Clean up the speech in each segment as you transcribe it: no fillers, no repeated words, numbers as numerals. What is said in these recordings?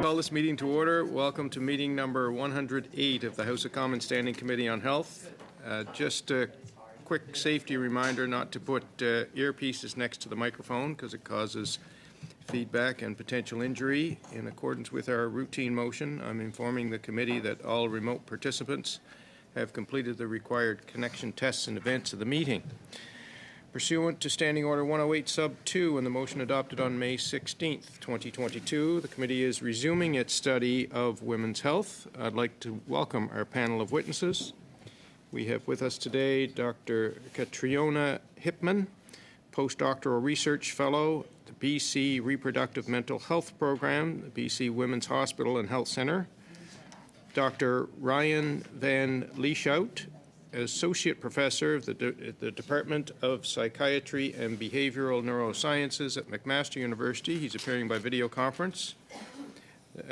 Call this meeting to order. Welcome to meeting number 108 of the House of Commons Standing Committee on Health. Just a quick safety reminder not to put earpieces next to the microphone because it causes feedback and potential injury. In accordance with our routine motion, I'm informing the committee that all remote participants have completed the required connection tests in advance of the meeting. Pursuant to Standing Order 108 Sub 2 and the motion adopted on May 16th, 2022, the committee is resuming its study of women's health. I'd like to welcome our panel of witnesses. We have with us today Dr. Catriona Hipman, postdoctoral research fellow, the BC Reproductive Mental Health Program, the BC Women's Hospital and Health Centre, Dr. Ryan Van Lieshout, Associate Professor of the Department of Psychiatry and Behavioral Neurosciences at McMaster University. He's appearing by video conference.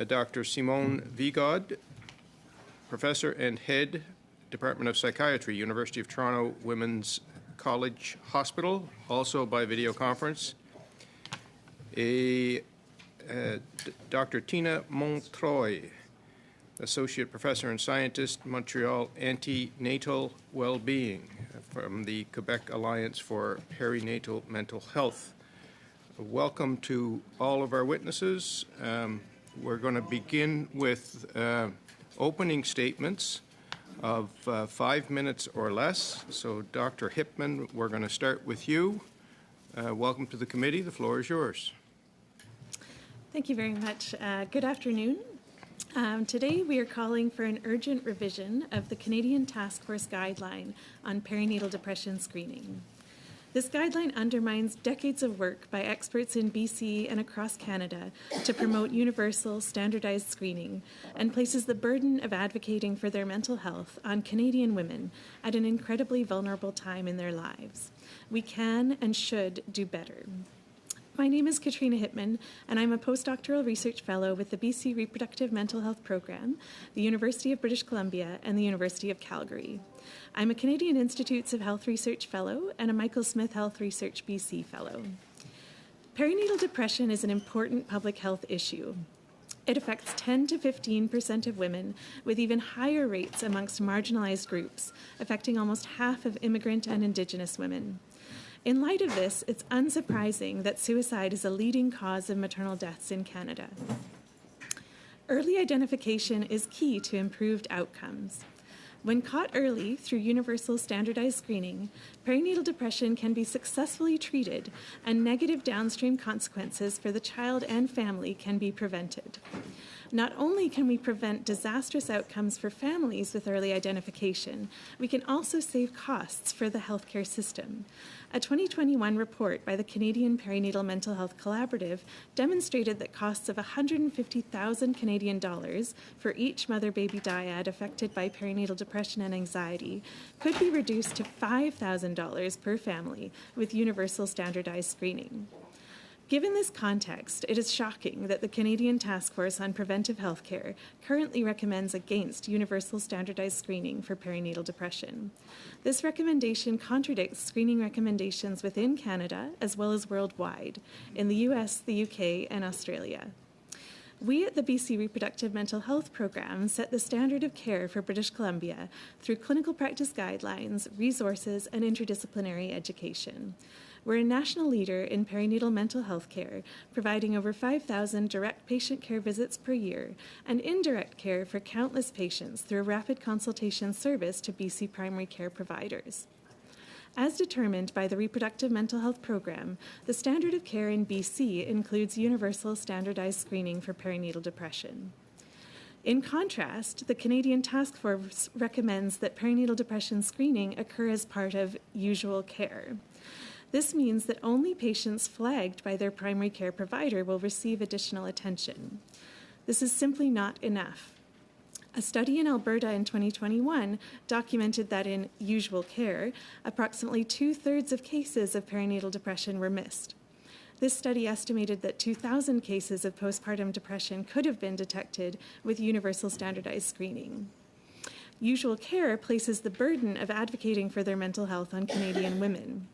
Dr. Simone Vigod, Professor and Head, Department of Psychiatry, University of Toronto Women's College Hospital, also by video conference. Dr. Tina Montreuil, Associate Professor and Scientist, Montreal Antenatal Wellbeing from the Quebec Alliance for Perinatal Mental Health. Welcome to all of our witnesses. We're going to begin with opening statements of 5 minutes or less. So, Dr. Hipman, we're going to start with you. Welcome to the committee. The floor is yours. Thank you very much. Good afternoon. Today we are calling for an urgent revision of the Canadian Task Force Guideline on Perinatal Depression Screening. This guideline undermines decades of work by experts in BC and across Canada to promote universal, standardized screening and places the burden of advocating for their mental health on Canadian women at an incredibly vulnerable time in their lives. We can and should do better. My name is Catriona Hipman, and I'm a postdoctoral research fellow with the BC Reproductive Mental Health Program, the University of British Columbia, and the University of Calgary. I'm a Canadian Institutes of Health Research Fellow and a Michael Smith Health Research BC Fellow. Perinatal depression is an important public health issue. It affects 10 to 15% of women, with even higher rates amongst marginalized groups, affecting almost half of immigrant and Indigenous women. In light of this, it's unsurprising that suicide is a leading cause of maternal deaths in Canada. Early identification is key to improved outcomes. When caught early through universal standardized screening, perinatal depression can be successfully treated and negative downstream consequences for the child and family can be prevented. Not only can we prevent disastrous outcomes for families with early identification, we can also save costs for the healthcare system. A 2021 report by the Canadian Perinatal Mental Health Collaborative demonstrated that costs of $150,000 Canadian dollars for each mother-baby dyad affected by perinatal depression and anxiety could be reduced to $5,000 per family with universal standardized screening. Given this context, it is shocking that the Canadian Task Force on Preventive Healthcare currently recommends against universal standardized screening for perinatal depression. This recommendation contradicts screening recommendations within Canada as well as worldwide, in the US, the UK, and Australia. We at the BC Reproductive Mental Health Program set the standard of care for British Columbia through clinical practice guidelines, resources, and interdisciplinary education. We're a national leader in perinatal mental health care, providing over 5,000 direct patient care visits per year and indirect care for countless patients through a rapid consultation service to BC primary care providers. As determined by the Reproductive Mental Health Program, the standard of care in BC includes universal standardized screening for perinatal depression. In contrast, the Canadian Task Force recommends that perinatal depression screening occur as part of usual care. This means that only patients flagged by their primary care provider will receive additional attention. This is simply not enough. A study in Alberta in 2021 documented that in usual care, approximately 2/3 of cases of perinatal depression were missed. This study estimated that 2,000 cases of postpartum depression could have been detected with universal standardized screening. Usual care places the burden of advocating for their mental health on Canadian women.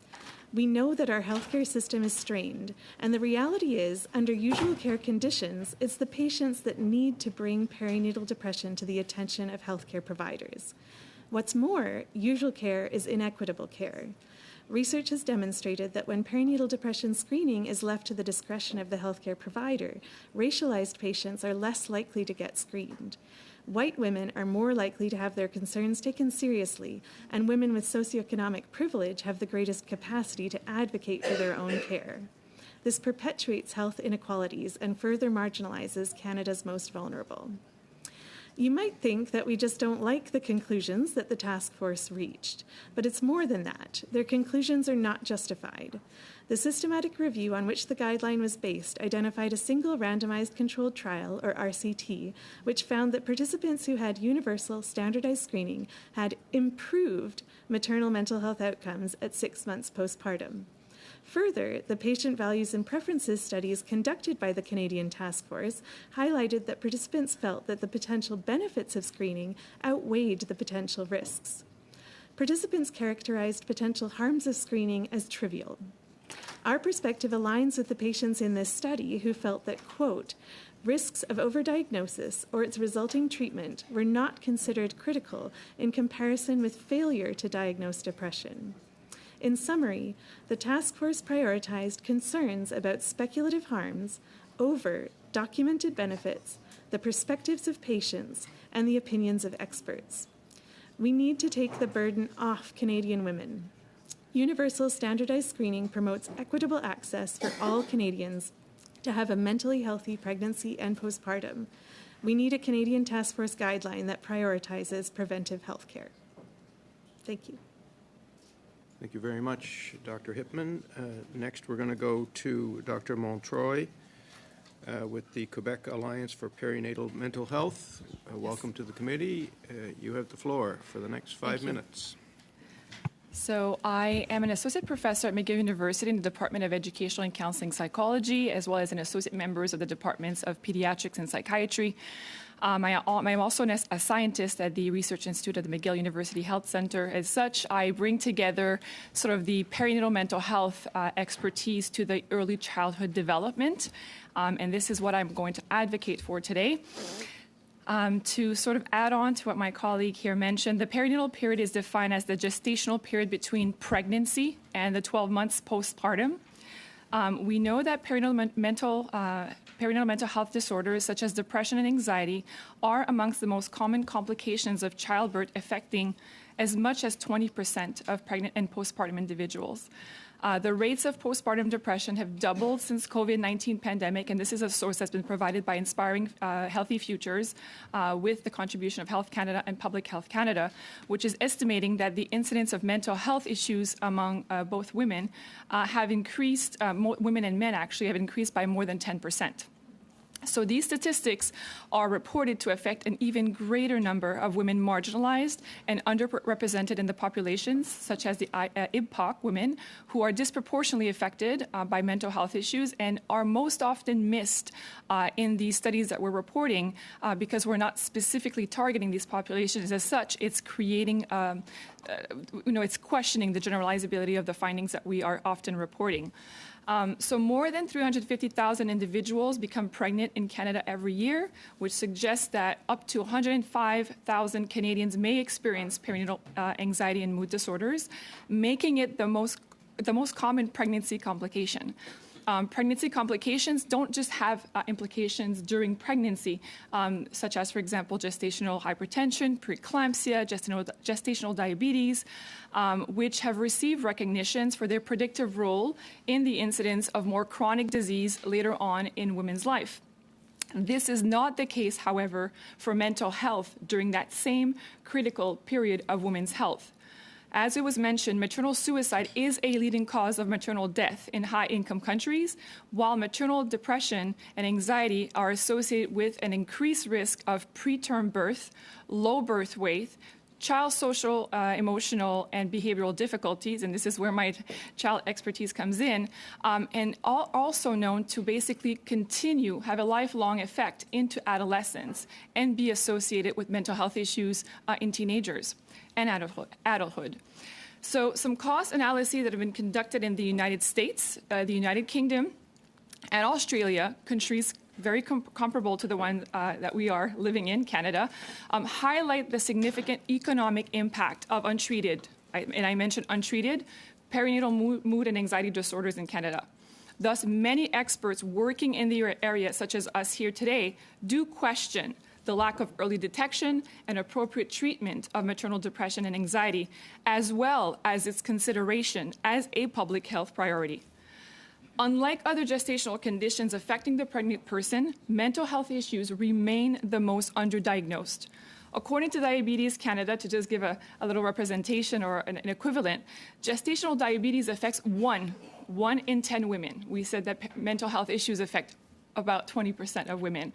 We know that our healthcare system is strained, and the reality is, under usual care conditions, it's the patients that need to bring perinatal depression to the attention of healthcare providers. What's more, usual care is inequitable care. Research has demonstrated that when perinatal depression screening is left to the discretion of the healthcare provider, racialized patients are less likely to get screened. White women are more likely to have their concerns taken seriously, and women with socioeconomic privilege have the greatest capacity to advocate for their own care. This perpetuates health inequalities and further marginalizes Canada's most vulnerable. You might think that we just don't like the conclusions that the task force reached, but it's more than that. Their conclusions are not justified. The systematic review on which the guideline was based identified a single randomized controlled trial, or RCT, which found that participants who had universal standardized screening had improved maternal mental health outcomes at 6 months postpartum. Further, the patient values and preferences studies conducted by the Canadian Task Force highlighted that participants felt that the potential benefits of screening outweighed the potential risks. Participants characterized potential harms of screening as trivial. Our perspective aligns with the patients in this study who felt that, quote, risks of overdiagnosis or its resulting treatment were not considered critical in comparison with failure to diagnose depression. In summary, the task force prioritized concerns about speculative harms over documented benefits, the perspectives of patients, and the opinions of experts. We need to take the burden off Canadian women. Universal standardized screening promotes equitable access for all Canadians to have a mentally healthy pregnancy and postpartum. We need a Canadian Task Force guideline that prioritizes preventive health care. Thank you. Thank you very much, Dr. Hipman. Next, we're going to go to Dr. Montroy with the Quebec Alliance for Perinatal Mental Health. Welcome to the committee. You have the floor for the next 5 minutes. So I am an associate professor at McGill University in the Department of Educational and Counseling Psychology, as well as an associate member of the Departments of Pediatrics and Psychiatry. I'm also a scientist at the Research Institute at the McGill University Health Center. As such, I bring together sort of the perinatal mental health expertise to the early childhood development, and this is what I'm going to advocate for today. To sort of add on to what my colleague here mentioned, the perinatal period is defined as the gestational period between pregnancy and the 12 months postpartum. We know that perinatal mental health disorders such as depression and anxiety are amongst the most common complications of childbirth, affecting as much as 20% of pregnant and postpartum individuals. The rates of postpartum depression have doubled since COVID-19 pandemic, and this is a source that's been provided by Inspiring Healthy Futures with the contribution of Health Canada and Public Health Canada, which is estimating that the incidence of mental health issues among both women have increased, women and men actually have increased by more than 10%. So these statistics are reported to affect an even greater number of women marginalized and underrepresented in the populations, such as the IBPOC women, who are disproportionately affected by mental health issues and are most often missed in these studies that we're reporting because we're not specifically targeting these populations. As such, it's creating, it's questioning the generalizability of the findings that we are often reporting. So more than 350,000 individuals become pregnant in Canada every year, which suggests that up to 105,000 Canadians may experience perinatal anxiety and mood disorders, making it the most common pregnancy complication. Pregnancy complications don't just have implications during pregnancy, such as, for example, gestational hypertension, preeclampsia, gestational diabetes, which have received recognitions for their predictive role in the incidence of more chronic disease later on in women's life. This is not the case, however, for mental health during that same critical period of women's health. As it was mentioned, maternal suicide is a leading cause of maternal death in high-income countries, while maternal depression and anxiety are associated with an increased risk of preterm birth, low birth weight, child social, emotional, and behavioral difficulties, and this is where my child expertise comes in, and also known to basically have a lifelong effect into adolescence and be associated with mental health issues in teenagers and adulthood. So some cost analyses that have been conducted in the United States, the United Kingdom, and Australia, countries very comparable to the one that we are living in, Canada, highlight the significant economic impact of untreated, and I mentioned untreated, perinatal mood and anxiety disorders in Canada. Thus, many experts working in the area, such as us here today, do question the lack of early detection and appropriate treatment of maternal depression and anxiety, as well as its consideration as a public health priority. Unlike other gestational conditions affecting the pregnant person, mental health issues remain the most underdiagnosed. According to Diabetes Canada, to just give a little representation or an equivalent, gestational diabetes affects one in 10 women. We said that mental health issues affect about 20% of women.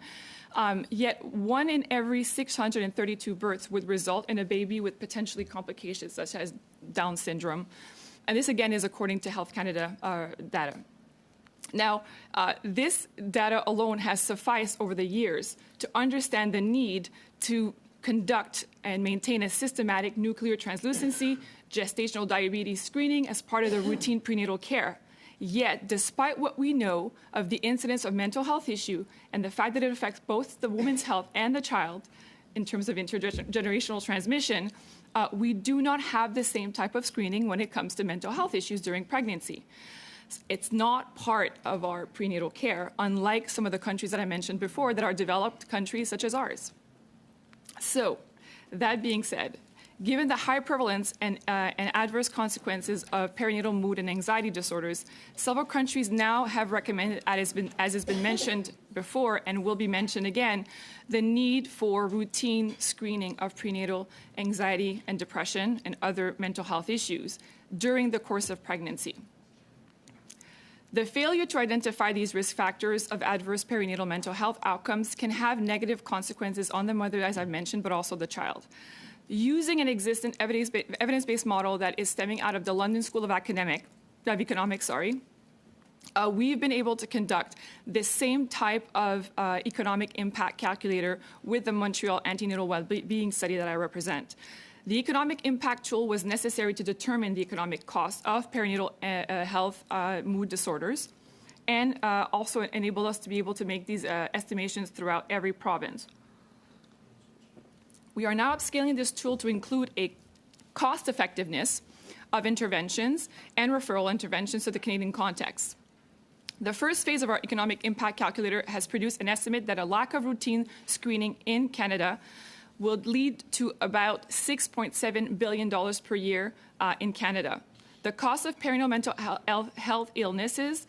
Yet 1 in every 632 births would result in a baby with potentially complications such as Down syndrome. And this, again, is according to Health Canada data. Now, this data alone has sufficed over the years to understand the need to conduct and maintain a systematic nuclear translucency gestational diabetes screening as part of the routine prenatal care. Yet, despite what we know of the incidence of mental health issue and the fact that it affects both the woman's health and the child in terms of intergenerational transmission, we do not have the same type of screening when it comes to mental health issues during pregnancy. It's not part of our prenatal care, unlike some of the countries that I mentioned before that are developed countries such as ours. So, that being said, given the high prevalence and adverse consequences of perinatal mood and anxiety disorders, several countries now have recommended, as has been mentioned before and will be mentioned again, the need for routine screening of prenatal anxiety and depression and other mental health issues during the course of pregnancy. The failure to identify these risk factors of adverse perinatal mental health outcomes can have negative consequences on the mother, as I've mentioned, but also the child. Using an existing evidence-based model that is stemming out of the London School of Economics, we've been able to conduct this same type of economic impact calculator with the Montreal Antenatal Wellbeing Study that I represent. The economic impact tool was necessary to determine the economic cost of perinatal health mood disorders and also enable us to be able to make these estimations throughout every province. We are now upscaling this tool to include a cost effectiveness of interventions and referral interventions to the Canadian context. The first phase of our economic impact calculator has produced an estimate that a lack of routine screening in Canada will lead to about $6.7 billion per year in Canada. The cost of perinatal mental health illnesses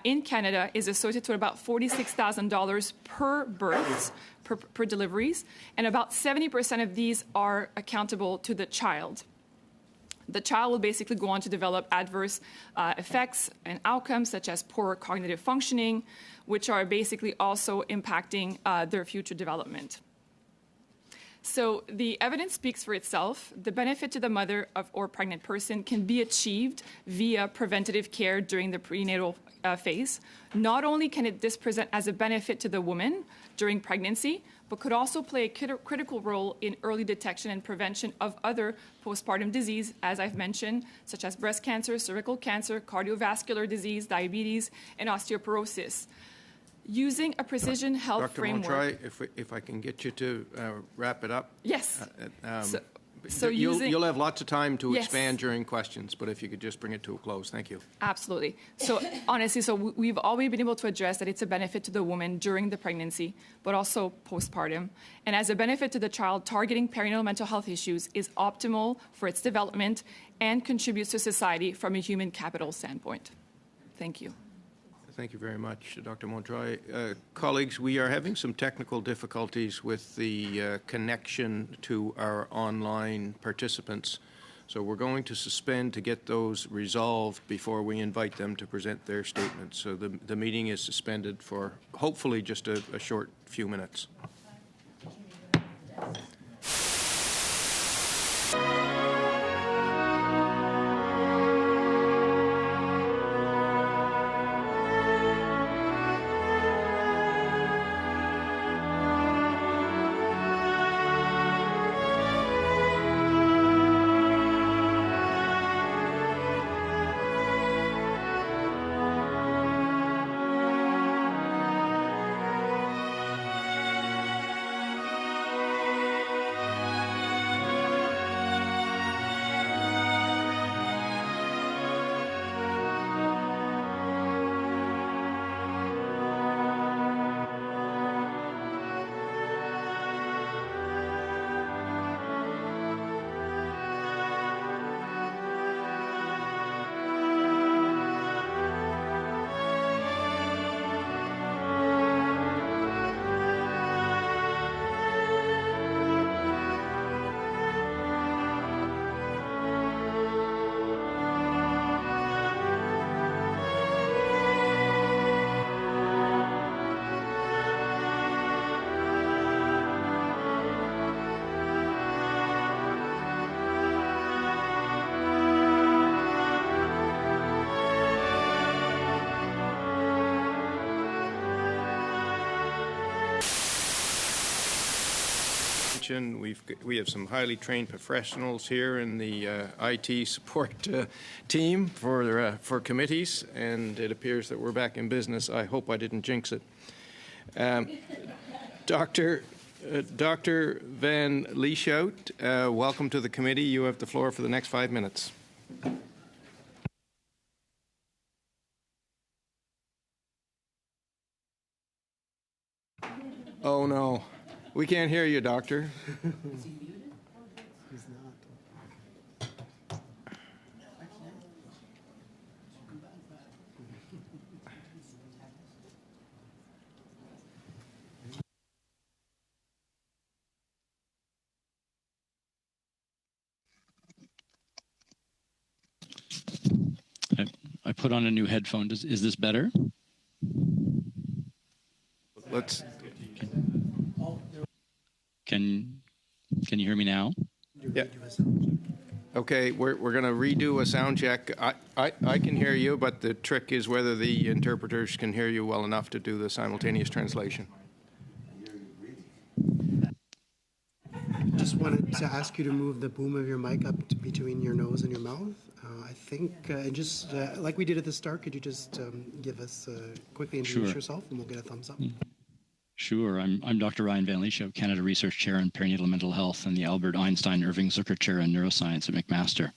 in Canada is associated with about $46,000 per births, per deliveries, and about 70% of these are accountable to the child. The child will basically go on to develop adverse effects and outcomes such as poor cognitive functioning, which are basically also impacting their future development. So the evidence speaks for itself. The benefit to the mother or pregnant person can be achieved via preventative care during the prenatal phase. Not only can this present as a benefit to the woman during pregnancy, but could also play a critical role in early detection and prevention of other postpartum disease, as I've mentioned, such as breast cancer, cervical cancer, cardiovascular disease, diabetes, and osteoporosis. Using a precision health framework. Dr. Montroy, if I can get you to wrap it up. Yes. You'll have lots of time to expand during questions, but if you could just bring it to a close. Thank you. Absolutely. So honestly, we've always been able to address that it's a benefit to the woman during the pregnancy, but also postpartum. And as a benefit to the child, targeting perinatal mental health issues is optimal for its development and contributes to society from a human capital standpoint. Thank you. Thank you very much, Dr. Montroy. Colleagues, we are having some technical difficulties with the connection to our online participants. So we're going to suspend to get those resolved before we invite them to present their statements. So the meeting is suspended for hopefully just a short few minutes. mention, we have some highly trained professionals here in the IT support team for committees, and it appears that we're back in business. I hope I didn't jinx it. Dr. Van Lieshout, welcome to the committee. You have the floor for the next 5 minutes. Oh, no. We can't hear you, Doctor. Is he muted? He's not. I put on a new headphone. Is this better? Let's. Can you hear me now? Yeah. Okay, we're going to redo a sound check. I can hear you, but the trick is whether the interpreters can hear you well enough to do the simultaneous translation. Just wanted to ask you to move the boom of your mic up to between your nose and your mouth. I think, just like we did at the start, could you just give us quickly introduce yourself, and we'll get a thumbs up. Sure. I'm Dr. Ryan Van Lieshout, Canada Research Chair in Perinatal Mental Health and the Albert Einstein Irving Zucker Chair in Neuroscience at McMaster.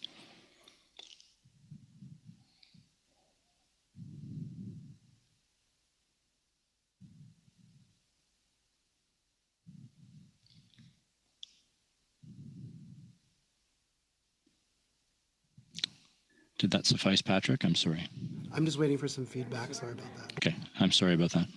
Did that suffice, Patrick? I'm sorry. I'm just waiting for some feedback. Sorry about that. Okay. I'm sorry about that.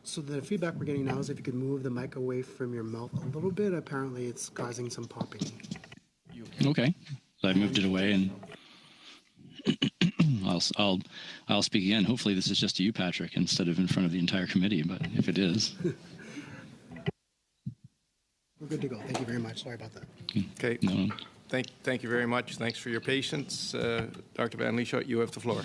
So the feedback we're getting now is if you could move the mic away from your mouth a little bit. Apparently, it's causing some popping. Okay. So I moved it away, and I'll speak again. Hopefully, this is just to you, Patrick, instead of in front of the entire committee. But if it is, We're good to go. Thank you very much. Sorry about that. Okay. no. Thank you very much. Thanks for your patience. Dr. Van Lieshout, you have the floor.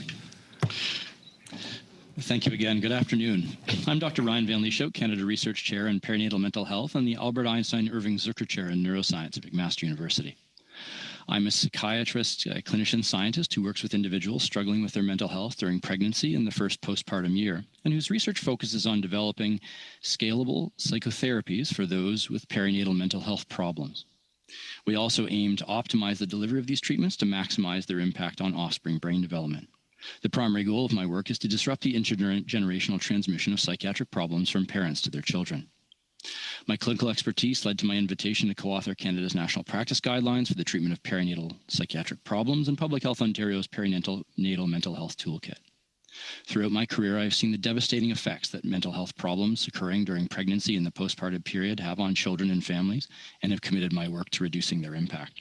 Thank you again. Good afternoon. I'm Dr. Ryan Van Lieshout, Canada Research Chair in Perinatal Mental Health and the Albert Einstein Irving Zucker Chair in Neuroscience at McMaster University. I'm a psychiatrist, a clinician scientist who works with individuals struggling with their mental health during pregnancy and the first postpartum year, and whose research focuses on developing scalable psychotherapies for those with perinatal mental health problems. We also aim to optimize the delivery of these treatments to maximize their impact on offspring brain development. The primary goal of my work is to disrupt the intergenerational transmission of psychiatric problems from parents to their children. My clinical expertise led to my invitation to co-author Canada's National Practice Guidelines for the treatment of perinatal psychiatric problems and Public Health Ontario's Perinatal Mental Health Toolkit. Throughout my career, I have seen the devastating effects that mental health problems occurring during pregnancy and the postpartum period have on children and families, and have committed my work to reducing their impact.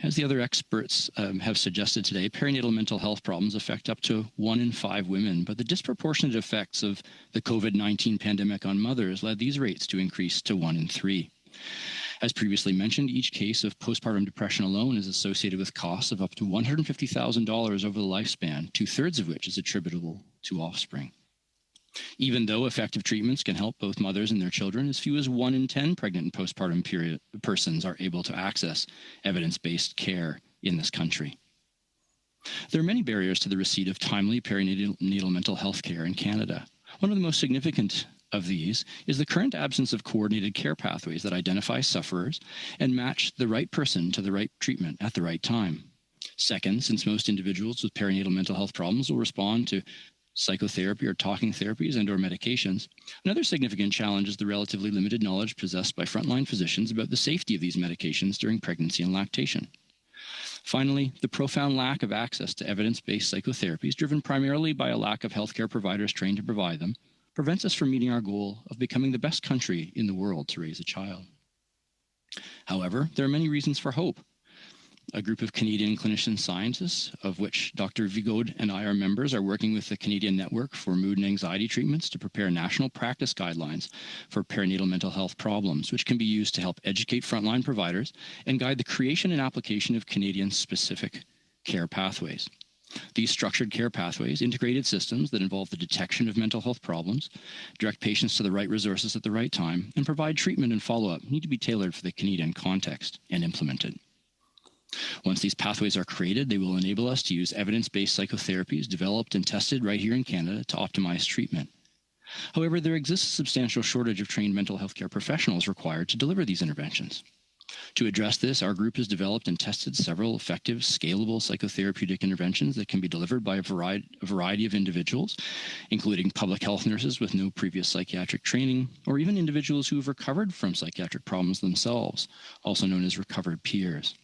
As the other experts have suggested today, perinatal mental health problems affect up to 1 in 5 women, but the disproportionate effects of the COVID-19 pandemic on mothers led these rates to increase to 1 in 3. As previously mentioned, each case of postpartum depression alone is associated with costs of up to $150,000 over the lifespan, 2/3 of which is attributable to offspring. Even though effective treatments can help both mothers and their children, as few as 1 in 10 pregnant and postpartum persons are able to access evidence-based care in this country. There are many barriers to the receipt of timely perinatal mental health care in Canada. One of the most significant of these is the current absence of coordinated care pathways that identify sufferers and match the right person to the right treatment at the right time. Second, since most individuals with perinatal mental health problems will respond to psychotherapy or talking therapies and or medications, another significant challenge is the relatively limited knowledge possessed by frontline physicians about the safety of these medications during pregnancy and lactation. Finally, the profound lack of access to evidence-based psychotherapies, driven primarily by a lack of healthcare providers trained to provide them, prevents us from meeting our goal of becoming the best country in the world to raise a child. However, there are many reasons for hope. a group of Canadian clinician scientists, of which Dr. Vigaud and I are members, are working with the Canadian Network for Mood and Anxiety Treatments to prepare national practice guidelines for perinatal mental health problems, which can be used to help educate frontline providers and guide the creation and application of Canadian-specific care pathways. These structured care pathways, integrated systems that involve the detection of mental health problems, direct patients to the right resources at the right time, and provide treatment and follow-up, need to be tailored for the Canadian context and implemented. Once these pathways are created, they will enable us to use evidence-based psychotherapies developed and tested right here in Canada to optimize treatment. However, there exists a substantial shortage of trained mental health care professionals required to deliver these interventions. To address this, our group has developed and tested several effective, scalable psychotherapeutic interventions that can be delivered by a variety of individuals, including public health nurses with no previous psychiatric training, or even individuals who have recovered from psychiatric problems themselves, also known as recovered peers.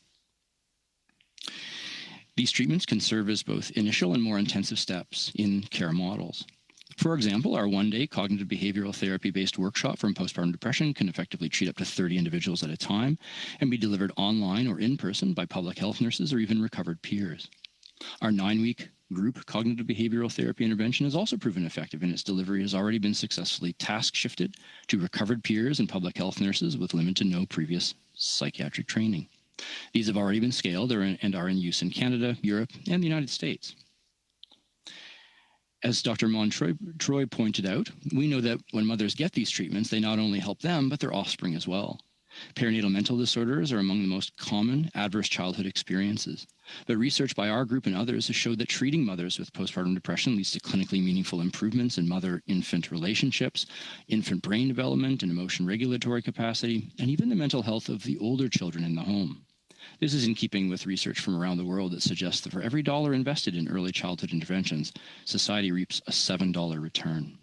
These treatments can serve as both initial and more intensive steps in care models. For example, our one-day cognitive behavioral therapy-based workshop from postpartum depression can effectively treat up to 30 individuals at a time and be delivered online or in person by public health nurses or even recovered peers. Our 9-week group cognitive behavioral therapy intervention has also proven effective, and its delivery has already been successfully task-shifted to recovered peers and public health nurses with limited to no previous psychiatric training. These have already been scaled and are in use in Canada, Europe, and the United States. As Dr. Montroy pointed out, we know that when mothers get these treatments, they not only help them, but their offspring as well. Perinatal mental disorders are among the most common adverse childhood experiences. But research by our group and others has showed that treating mothers with postpartum depression leads to clinically meaningful improvements in mother-infant relationships, infant brain development and emotion regulatory capacity, and even the mental health of the older children in the home. This is in keeping with research from around the world that suggests that for every dollar invested in early childhood interventions, society reaps a $7 return.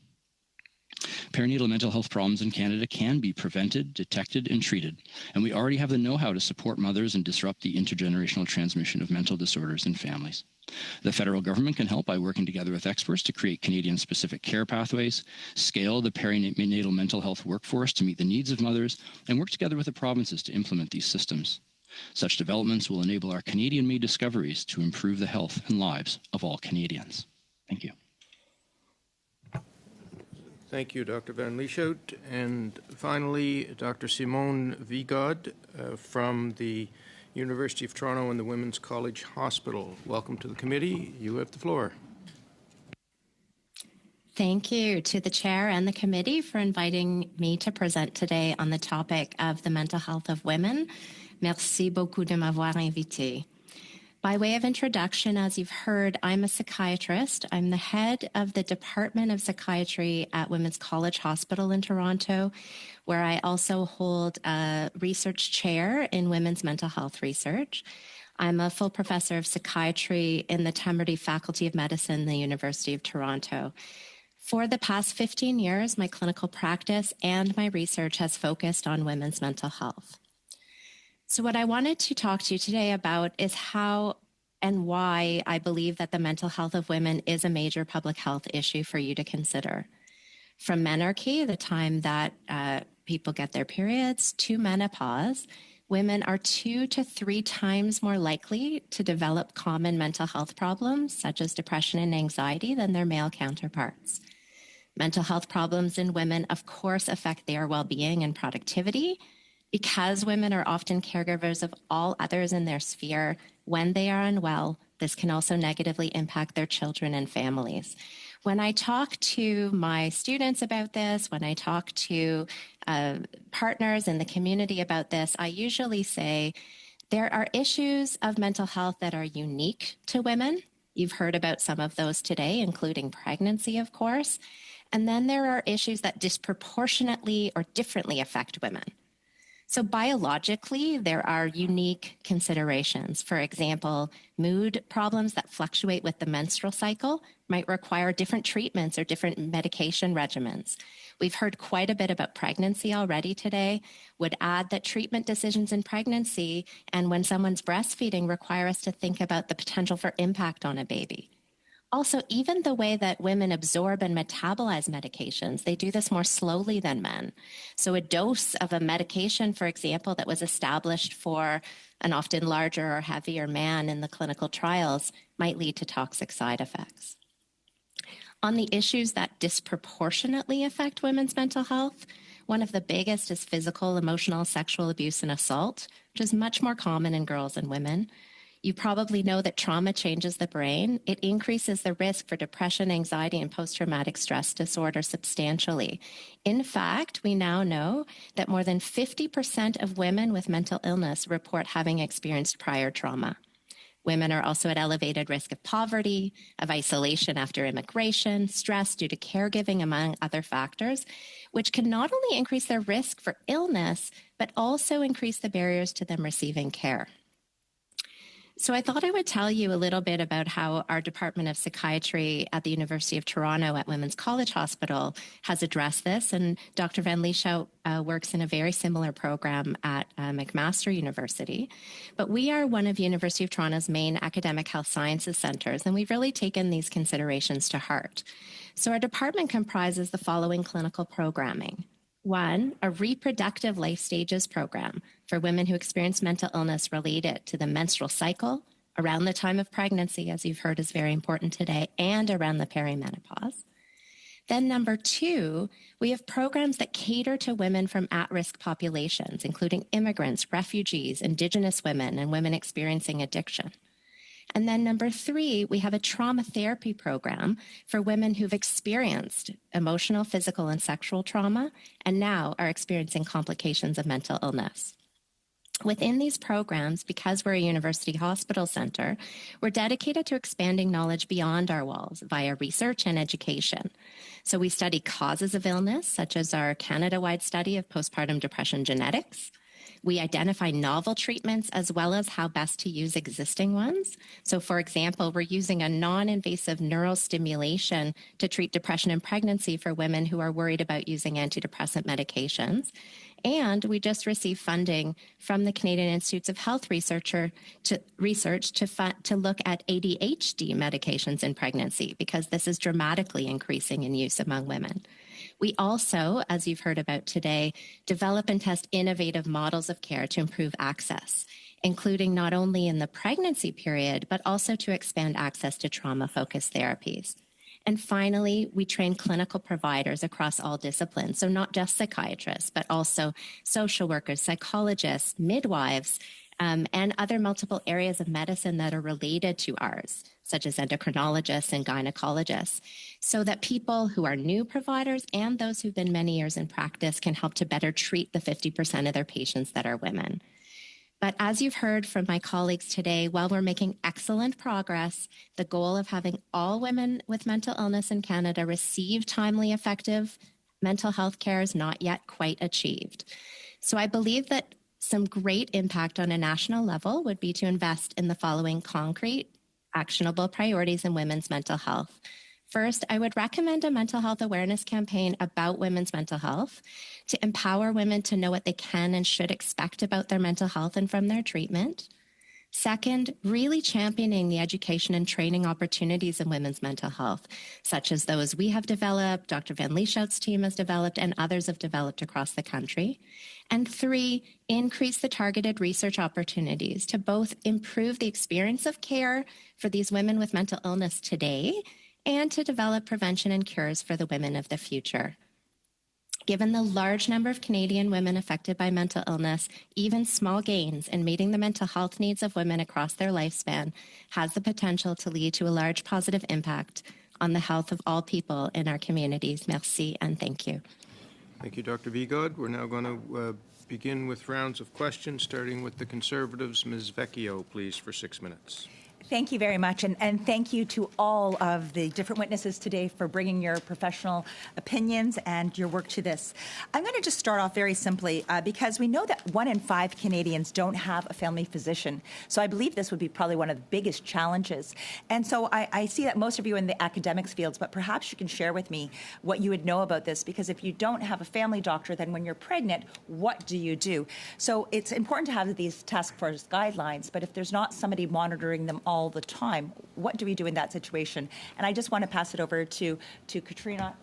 Perinatal mental health problems in Canada can be prevented, detected, and treated, and we already have the know-how to support mothers and disrupt the intergenerational transmission of mental disorders in families. The federal government can help by working together with experts to create Canadian-specific care pathways, scale the perinatal mental health workforce to meet the needs of mothers, and work together with the provinces to implement these systems. Such developments will enable our Canadian-made discoveries to improve the health and lives of all Canadians. Thank you. Thank you, Dr. Van Lieshout. And finally, Dr. Simone Vigaud from the University of Toronto and the Women's College Hospital. Welcome to the committee. You have the floor. Thank you to the chair and the committee for inviting me to present today on the topic of the mental health of women. Merci beaucoup de m'avoir invité. By way of introduction, as you've heard, I'm a psychiatrist. I'm the head of the Department of Psychiatry at Women's College Hospital in Toronto, where I also hold a research chair in women's mental health research. I'm a full professor of psychiatry in the Temerty Faculty of Medicine, the University of Toronto. For the past 15 years, my clinical practice and my research has focused on women's mental health. So what I wanted to talk to you today about is how and why I believe that the mental health of women is a major public health issue for you to consider. From menarche, the time that people get their periods, to menopause, women are 2 to 3 times more likely to develop common mental health problems, such as depression and anxiety, than their male counterparts. Mental health problems in women, of course, affect their well-being and productivity. Because women are often caregivers of all others in their sphere, when they are unwell, this can also negatively impact their children and families. When I talk to my students about this, when I talk to partners in the community about this, I usually say there are issues of mental health that are unique to women. You've heard about some of those today, including pregnancy, of course. And then there are issues that disproportionately or differently affect women. So biologically, there are unique considerations. For example, mood problems that fluctuate with the menstrual cycle might require different treatments or different medication regimens. We've heard quite a bit about pregnancy already today. Would add that treatment decisions in pregnancy and when someone's breastfeeding require us to think about the potential for impact on a baby. Also, even the way that women absorb and metabolize medications, they do this more slowly than men. So a dose of a medication, for example, that was established for an often larger or heavier man in the clinical trials might lead to toxic side effects. On the issues that disproportionately affect women's mental health, one of the biggest is physical, emotional, sexual abuse and assault, which is much more common in girls and women. You probably know that trauma changes the brain. It increases the risk for depression, anxiety, and post-traumatic stress disorder substantially. In fact, we now know that more than 50% of women with mental illness report having experienced prior trauma. Women are also at elevated risk of poverty, of isolation after immigration, stress due to caregiving, among other factors, which can not only increase their risk for illness, but also increase the barriers to them receiving care. So I thought I would tell you a little bit about how our Department of Psychiatry at the University of Toronto at Women's College Hospital has addressed this. And Dr. Van Lieshout works in a very similar program at McMaster University. But we are one of University of Toronto's main academic health sciences centers, and we've really taken these considerations to heart. So our department comprises the following clinical programming. 1, a reproductive life stages program for women who experience mental illness related to the menstrual cycle, around the time of pregnancy, as you've heard is very important today, and around the perimenopause. Then number 2, we have programs that cater to women from at-risk populations, including immigrants, refugees, Indigenous women, and women experiencing addiction. And then number 3, we have a trauma therapy program for women who've experienced emotional, physical, and sexual trauma, and now are experiencing complications of mental illness. Within these programs, because we're a university hospital center, we're dedicated to expanding knowledge beyond our walls via research and education. So we study causes of illness, such as our Canada-wide study of postpartum depression genetics. We identify novel treatments as well as how best to use existing ones. So, for example, we're using a non-invasive neural stimulation to treat depression in pregnancy for women who are worried about using antidepressant medications. And we just received funding from the Canadian Institutes of Health research to look at ADHD medications in pregnancy, because this is dramatically increasing in use among women. We also, as you've heard about today, develop and test innovative models of care to improve access, including not only in the pregnancy period, but also to expand access to trauma-focused therapies. And finally, we train clinical providers across all disciplines, so not just psychiatrists, but also social workers, psychologists, midwives, and other multiple areas of medicine that are related to ours, such as endocrinologists and gynecologists, so that people who are new providers and those who've been many years in practice can help to better treat the 50% of their patients that are women. But as you've heard from my colleagues today, while we're making excellent progress, the goal of having all women with mental illness in Canada receive timely, effective mental health care is not yet quite achieved. So I believe that some great impact on a national level would be to invest in the following concrete, actionable priorities in women's mental health. First, I would recommend a mental health awareness campaign about women's mental health to empower women to know what they can and should expect about their mental health and from their treatment. Second, really championing the education and training opportunities in women's mental health, such as those we have developed, Dr. Van Lieshout's team has developed, and others have developed across the country. And 3, increase the targeted research opportunities to both improve the experience of care for these women with mental illness today and to develop prevention and cures for the women of the future. Given the large number of Canadian women affected by mental illness, even small gains in meeting the mental health needs of women across their lifespan has the potential to lead to a large positive impact on the health of all people in our communities. Merci and thank you. Thank you, Dr. Vigod. We're now going to begin with rounds of questions, starting with the Conservatives. Ms. Vecchio, please, for 6 minutes. Thank you very much, and thank you to all of the different witnesses today for bringing your professional opinions and your work to this. I'm going to just start off very simply because we know that 1 in 5 Canadians don't have a family physician. So I believe this would be probably one of the biggest challenges. And so I see that most of you are in the academics fields, but perhaps you can share with me what you would know about this, because if you don't have a family doctor, then when you're pregnant, what do you do? So it's important to have these task force guidelines, but if there's not somebody monitoring them all all the time. What do we do in that situation? And I just want to pass it over to Katrina,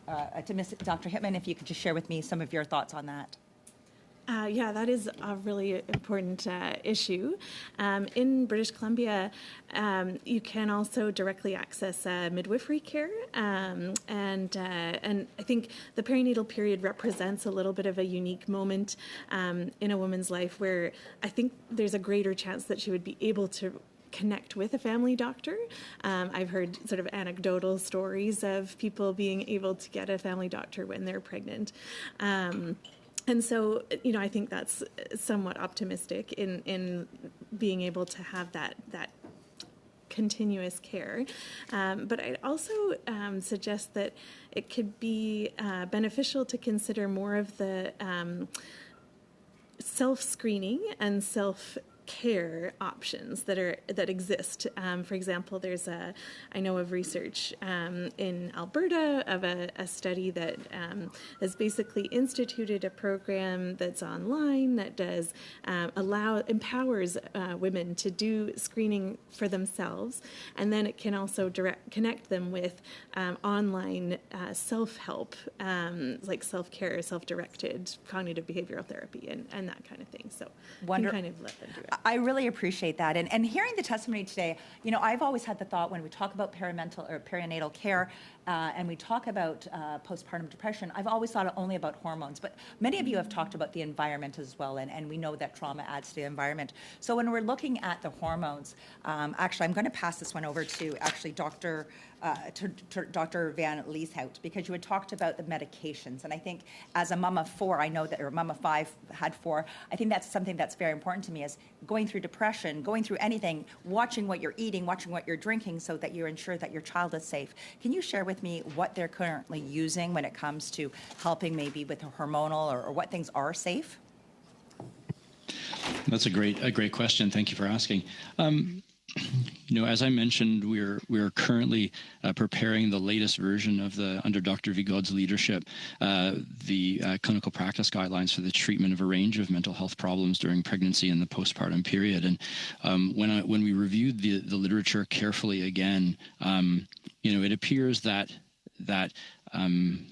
to Ms. Dr. Hittman, if you could just share with me some of your thoughts on that. Yeah, that is a really important issue. In British Columbia, you can also directly access midwifery care, and I think the perinatal period represents a little bit of a unique moment in a woman's life where I think there's a greater chance that she would be able to connect with a family doctor. I've heard sort of anecdotal stories of people being able to get a family doctor when they're pregnant. And so, I think that's somewhat optimistic in being able to have that continuous care. But I'd also suggest that it could be beneficial to consider more of the self-screening and self-care options that exist. For example, I know of research in Alberta of a study that has basically instituted a program that's online that does empowers women to do screening for themselves, and then it can also connect them with online self-help, like self-care, self-directed cognitive behavioral therapy, and that kind of thing. So you can kind of let them do it. I really appreciate that. And hearing the testimony today, I've always had the thought when we talk about perinatal care and we talk about postpartum depression, I've always thought only about hormones. But many of you have talked about the environment as well, and we know that trauma adds to the environment. So when we're looking at the hormones, actually, I'm going to pass this one over to actually Dr. Van Lieshout, because you had talked about the medications. And I think as a mom of four, I know that, or mom of five had four, I think that's something that's very important to me, is going through depression, going through anything, watching what you're eating, watching what you're drinking so that you ensure that your child is safe. Can you share with me what they're currently using when it comes to helping maybe with hormonal or what things are safe? That's a great question. Thank you for asking. As I mentioned, we're currently preparing the latest version of under Dr. Vigod's leadership, the clinical practice guidelines for the treatment of a range of mental health problems during pregnancy and the postpartum period. And when we reviewed the literature carefully again, it appears that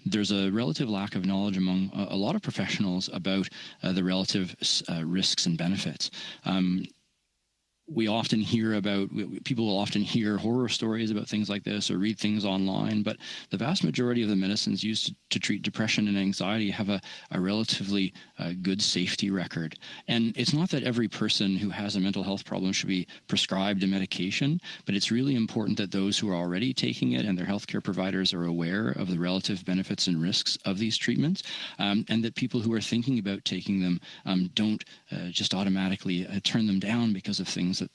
there's a relative lack of knowledge among a lot of professionals about the relative risks and benefits. People will often hear horror stories about things like this or read things online, but the vast majority of the medicines used to treat depression and anxiety have a relatively good safety record. And it's not that every person who has a mental health problem should be prescribed a medication, but it's really important that those who are already taking it and their healthcare providers are aware of the relative benefits and risks of these treatments, and that people who are thinking about taking them don't just automatically turn them down because of things that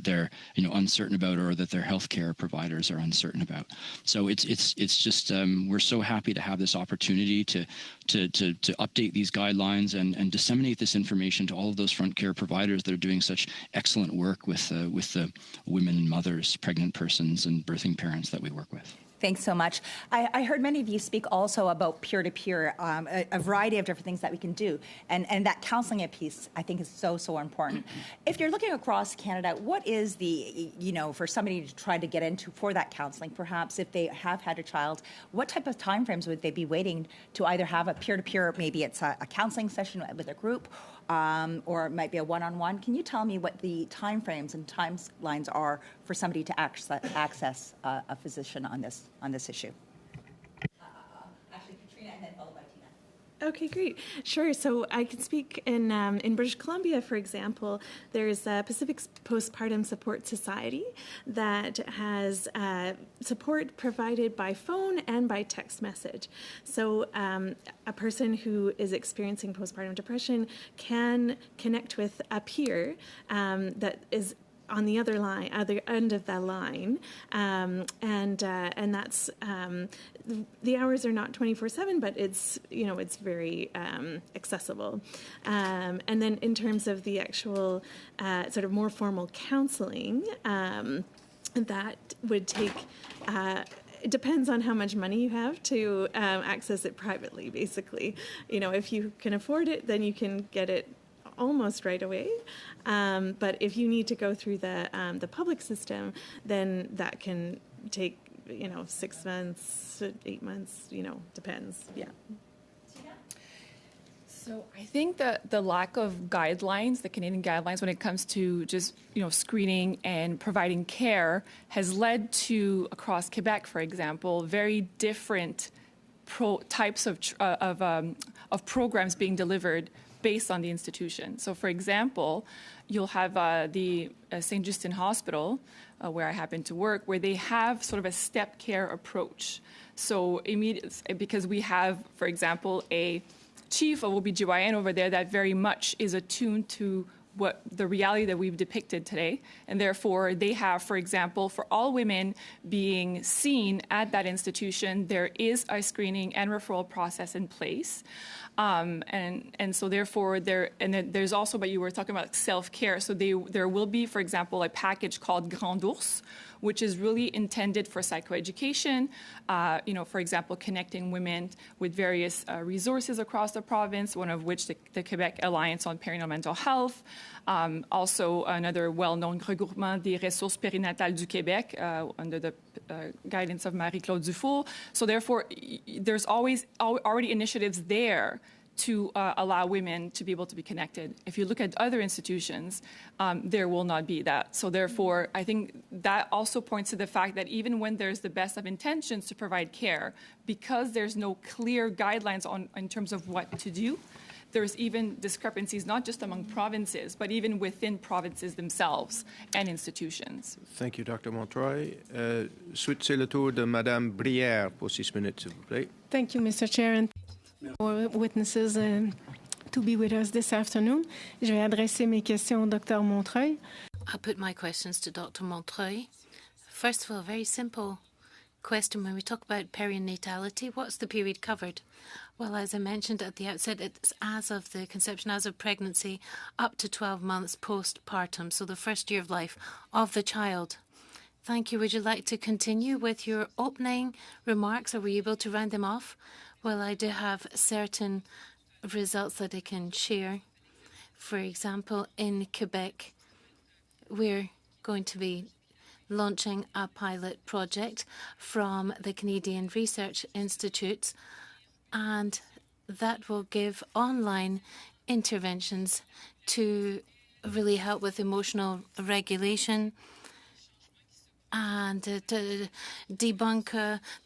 they're uncertain about, or that their healthcare providers are uncertain about. So it's just we're so happy to have this opportunity to update these guidelines and disseminate this information to all of those front care providers that are doing such excellent work with the women and mothers, pregnant persons, and birthing parents that we work with. Thanks so much. I heard many of you speak also about peer-to-peer, a variety of different things that we can do. And that counseling piece, I think, is so important. If you're looking across Canada, what is for somebody to try to get into for that counseling, perhaps if they have had a child, what type of timeframes would they be waiting to either have a peer-to-peer, maybe it's a counseling session with a group, or it might be a one-on-one? Can you tell me what the timeframes and timelines are for somebody to access a physician on this issue? Actually, Katrina, and then followed by Tina. Okay, great. Sure. So I can speak in British Columbia, for example. There's a Pacific Postpartum Support Society that has support provided by phone and by text message. So a person who is experiencing postpartum depression can connect with a peer that is on the other end of the line, and that's the hours are not 24/7, but it's very accessible. And then in terms of the actual sort of more formal counseling, that would take. It depends on how much money you have to access it privately. Basically, if you can afford it, then you can get it almost right away. But if you need to go through the public system, then that can take 6 months, 8 months, depends. Yeah. So I think that the lack of guidelines, the Canadian guidelines, when it comes to just screening and providing care, has led to, across Quebec, for example, very different types of programs being delivered based on the institution. So, for example, you'll have the St. Justin Hospital, where I happen to work, where they have sort of a step care approach. So because we have, for example, a chief of OBGYN over there that very much is attuned to what the reality that we've depicted today. And therefore, they have, for example, for all women being seen at that institution, there is a screening and referral process in place. And so therefore, there's also, but you were talking about self-care. So there will be, for example, a package called Grand Ours, which is really intended for psychoeducation, for example, connecting women with various resources across the province, one of which the Quebec Alliance on Perinatal Mental Health, also another well-known regroupement des ressources périnatales du Québec under the guidance of Marie-Claude Dufour. So therefore, there's always already initiatives there to allow women to be able to be connected. If you look at other institutions, there will not be that. So therefore, I think that also points to the fact that even when there's the best of intentions to provide care, because there's no clear guidelines in terms of what to do, there's even discrepancies, not just among provinces, but even within provinces themselves and institutions. Thank you, Dr. Montreuil. Suite, c'est le tour de Madame Brière pour 6 minutes, s'il vous plaît. Thank you, Mr. Chair, and for witnesses to be with us this afternoon. Je vais adresser mes questions au Dr. Montreuil. I'll put my questions to Dr. Montreuil. First of all, very simple question. When we talk about perinatality, what's the period covered? Well, as I mentioned at the outset, it's as of the conception, as of pregnancy, up to 12 months postpartum, so the first year of life of the child. Thank you. Would you like to continue with your opening remarks, or were you able to round them off? Well, I do have certain results that I can share. For example, in Quebec, we're going to be launching a pilot project from the Canadian Research Institutes, and that will give online interventions to really help with emotional regulation and to debunk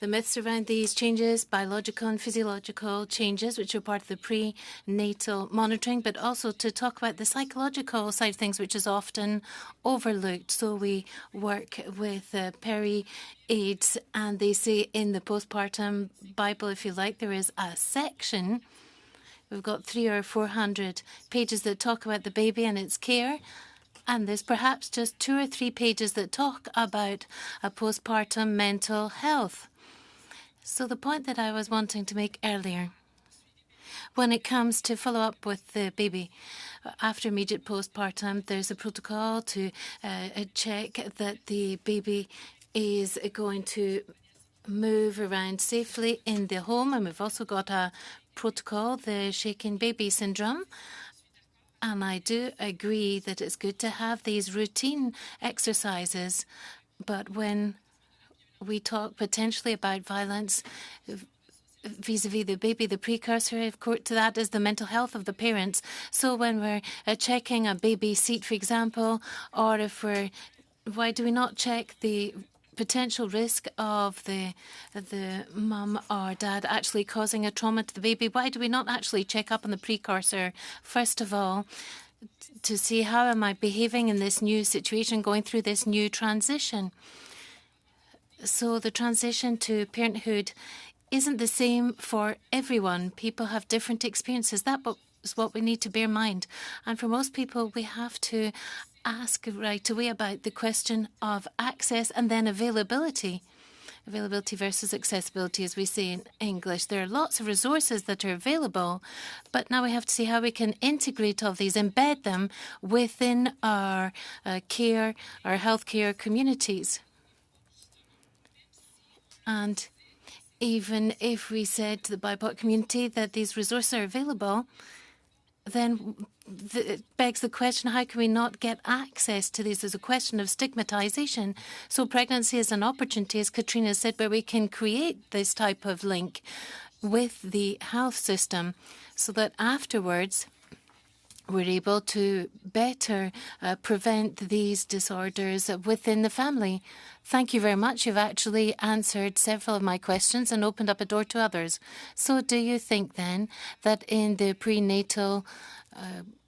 the myths around these changes, biological and physiological changes, which are part of the prenatal monitoring, but also to talk about the psychological side of things, which is often overlooked. So we work with peri-aides, and they say in the postpartum Bible, if you like, there is a section. We've got 300 or 400 pages that talk about the baby and its care. And there's perhaps just 2 or 3 pages that talk about a postpartum mental health. So the point that I was wanting to make earlier, when it comes to follow up with the baby after immediate postpartum, there's a protocol to check that the baby is going to move around safely in the home. And we've also got a protocol, the shaken baby syndrome. And I do agree that it's good to have these routine exercises. But when we talk potentially about violence vis-a-vis the baby, the precursor, of course, to that is the mental health of the parents. So when we're checking a baby seat, for example, or why do we not check the potential risk of the mum or dad actually causing a trauma to the baby? Why do we not actually check up on the precursor, first of all, to see how am I behaving in this new situation, going through this new transition? So the transition to parenthood isn't the same for everyone. People have different experiences. That is what we need to bear in mind. And for most people, we have to ask right away about the question of access and then availability. Availability versus accessibility, as we say in English. There are lots of resources that are available, but now we have to see how we can integrate all of these, embed them within our care, our healthcare communities. And even if we said to the BIPOC community that these resources are available, then it begs the question, how can we not get access to these? There's a question of stigmatization. So pregnancy is an opportunity, as Katrina said, where we can create this type of link with the health system so that afterwards we're able to better prevent these disorders within the family. Thank you very much. You've actually answered several of my questions and opened up a door to others. So do you think then that in the prenatal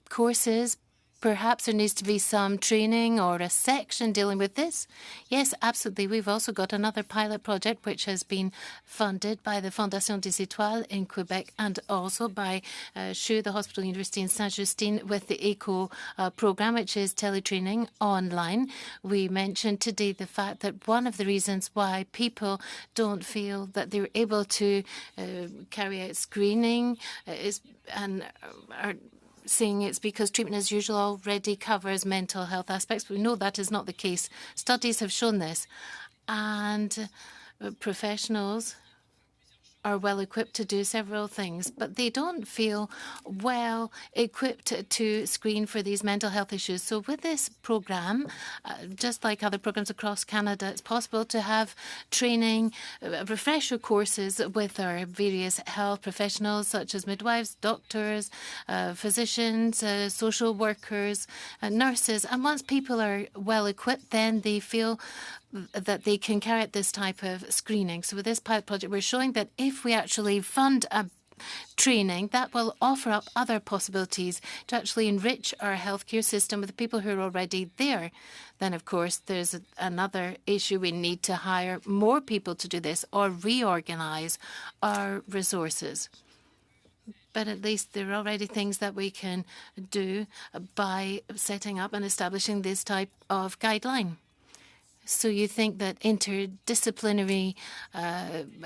courses, perhaps there needs to be some training or a section dealing with this? Yes, absolutely. We've also got another pilot project which has been funded by the Fondation des Étoiles in Quebec and also by CHU, the Hospital University in Saint-Justine, with the ECHO program, which is teletraining online. We mentioned today the fact that one of the reasons why people don't feel that they're able to carry out screening is saying it's because treatment as usual already covers mental health aspects. But we know that is not the case. Studies have shown this. And professionals are well equipped to do several things, but they don't feel well equipped to screen for these mental health issues. So with this program, just like other programs across Canada, it's possible to have training, refresher courses with our various health professionals, such as midwives, doctors, physicians, social workers, nurses. And once people are well equipped, then they feel that they can carry out this type of screening. So with this pilot project, we're showing that if we actually fund a training, that will offer up other possibilities to actually enrich our healthcare system with the people who are already there. Then, of course, there's another issue. We need to hire more people to do this or reorganize our resources. But at least there are already things that we can do by setting up and establishing this type of guideline. So you think that interdisciplinary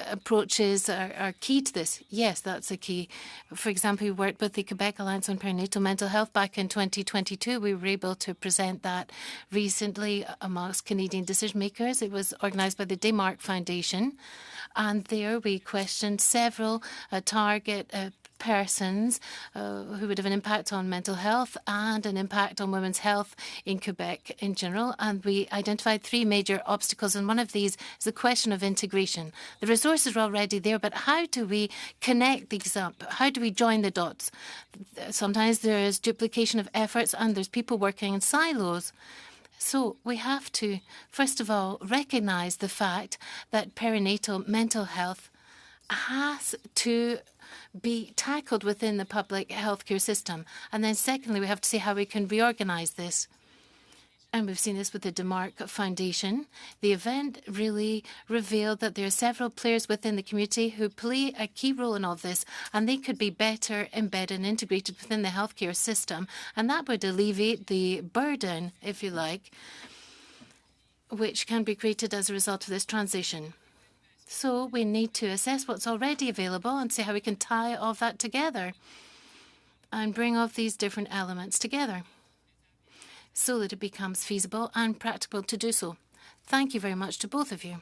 approaches are key to this? Yes, that's a key. For example, we worked with the Quebec Alliance on Perinatal Mental Health back in 2022. We were able to present that recently amongst Canadian decision makers. It was organised by the Desmarques Foundation. And there we questioned several target persons who would have an impact on mental health and an impact on women's health in Quebec in general. And we identified three major obstacles. And one of these is the question of integration. The resources are already there, but how do we connect these up? How do we join the dots? Sometimes there's duplication of efforts and there's people working in silos. So we have to, first of all, recognise the fact that perinatal mental health has to be tackled within the public healthcare system. And then secondly, we have to see how we can reorganise this. And we've seen this with the Desmarques Foundation. The event really revealed that there are several players within the community who play a key role in all this, and they could be better embedded and integrated within the healthcare system. And that would alleviate the burden, if you like, which can be created as a result of this transition. So we need to assess what's already available and see how we can tie all of that together and bring all of these different elements together so that it becomes feasible and practical to do so. Thank you very much to both of you.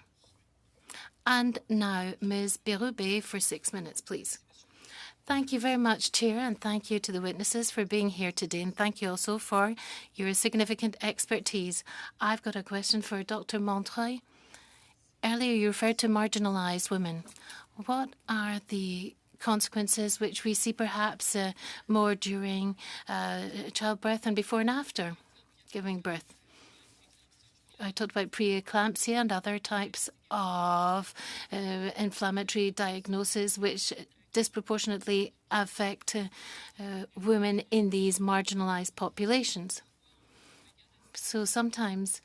And now, Ms. Berube for 6 minutes, please. Thank you very much, Chair, and thank you to the witnesses for being here today, and thank you also for your significant expertise. I've got a question for Dr. Montreuil. Earlier, you referred to marginalised women. What are the consequences which we see perhaps more during childbirth and before and after giving birth? I talked about preeclampsia and other types of inflammatory diagnoses which disproportionately affect women in these marginalised populations. So sometimes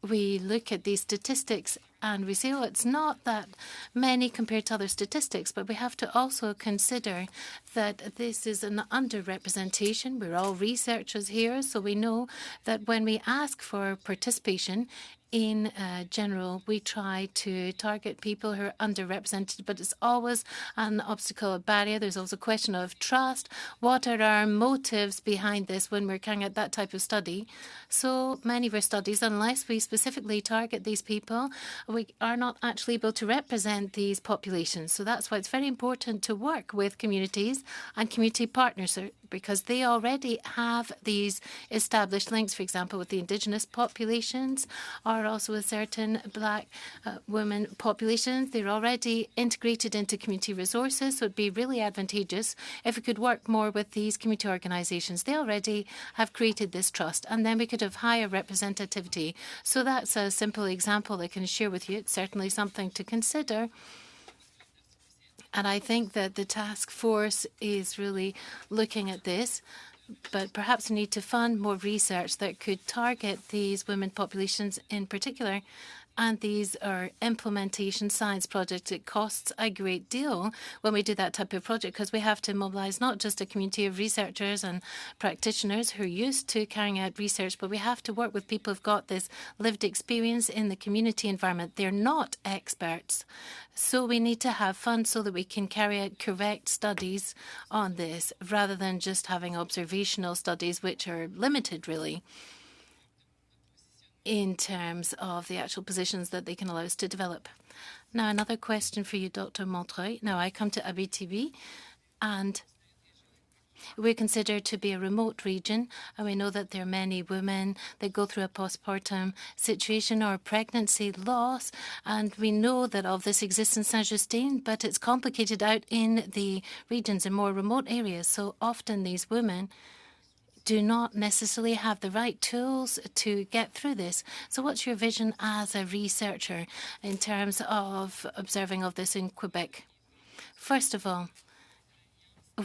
we look at these statistics and we say, oh, it's not that many compared to other statistics, but we have to also consider that this is an underrepresentation. We're all researchers here, so we know that when we ask for participation, in general, we try to target people who are underrepresented, but it's always an obstacle, a barrier. There's also a question of trust. What are our motives behind this when we're carrying out that type of study? So many of our studies, unless we specifically target these people, we are not actually able to represent these populations. So that's why it's very important to work with communities and community partners because they already have these established links, for example, with the indigenous populations or also with certain black women populations. They're already integrated into community resources, so it'd be really advantageous if we could work more with these community organisations. They already have created this trust, and then we could have higher representativity. So that's a simple example I can share with you. It's certainly something to consider. And I think that the task force is really looking at this, but perhaps we need to fund more research that could target these women populations in particular. And these are implementation science projects. It costs a great deal when we do that type of project because we have to mobilise not just a community of researchers and practitioners who are used to carrying out research, but we have to work with people who've got this lived experience in the community environment. They're not experts. So we need to have funds so that we can carry out correct studies on this rather than just having observational studies, which are limited, really, in terms of the actual positions that they can allow us to develop. Now, another question for you, Dr. Montreuil. Now, I come to Abitibi, and we're considered to be a remote region, and we know that there are many women that go through a postpartum situation or pregnancy loss, and we know that all of this exists in Saint-Justine, but it's complicated out in the regions in more remote areas. So often these women do not necessarily have the right tools to get through this. So what's your vision as a researcher in terms of observing of this in Quebec? First of all,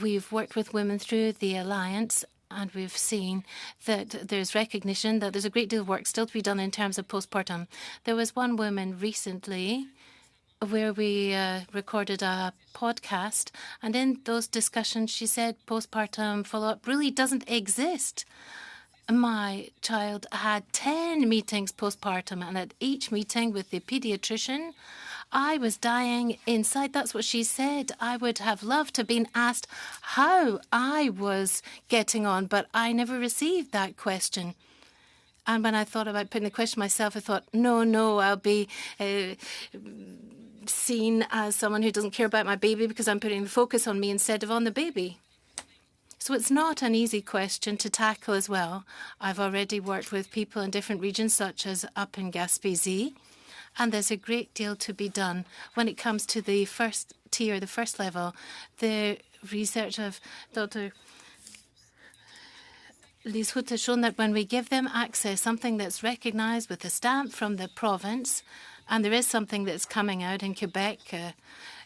we've worked with women through the Alliance, and we've seen that there's recognition that there's a great deal of work still to be done in terms of postpartum. There was one woman recently where we recorded a podcast, and in those discussions she said postpartum follow-up really doesn't exist. My child had 10 meetings postpartum, and at each meeting with the pediatrician, I was dying inside. That's what she said. I would have loved to have been asked how I was getting on, but I never received that question. And when I thought about putting the question myself, I thought, no, I'll be seen as someone who doesn't care about my baby because I'm putting the focus on me instead of on the baby. So it's not an easy question to tackle as well. I've already worked with people in different regions, such as up in Gaspésie, and there's a great deal to be done when it comes to the first tier, the first level. The research of Dr. Lieshout has shown that when we give them access, something that's recognised with a stamp from the province, and there is something that's coming out in Quebec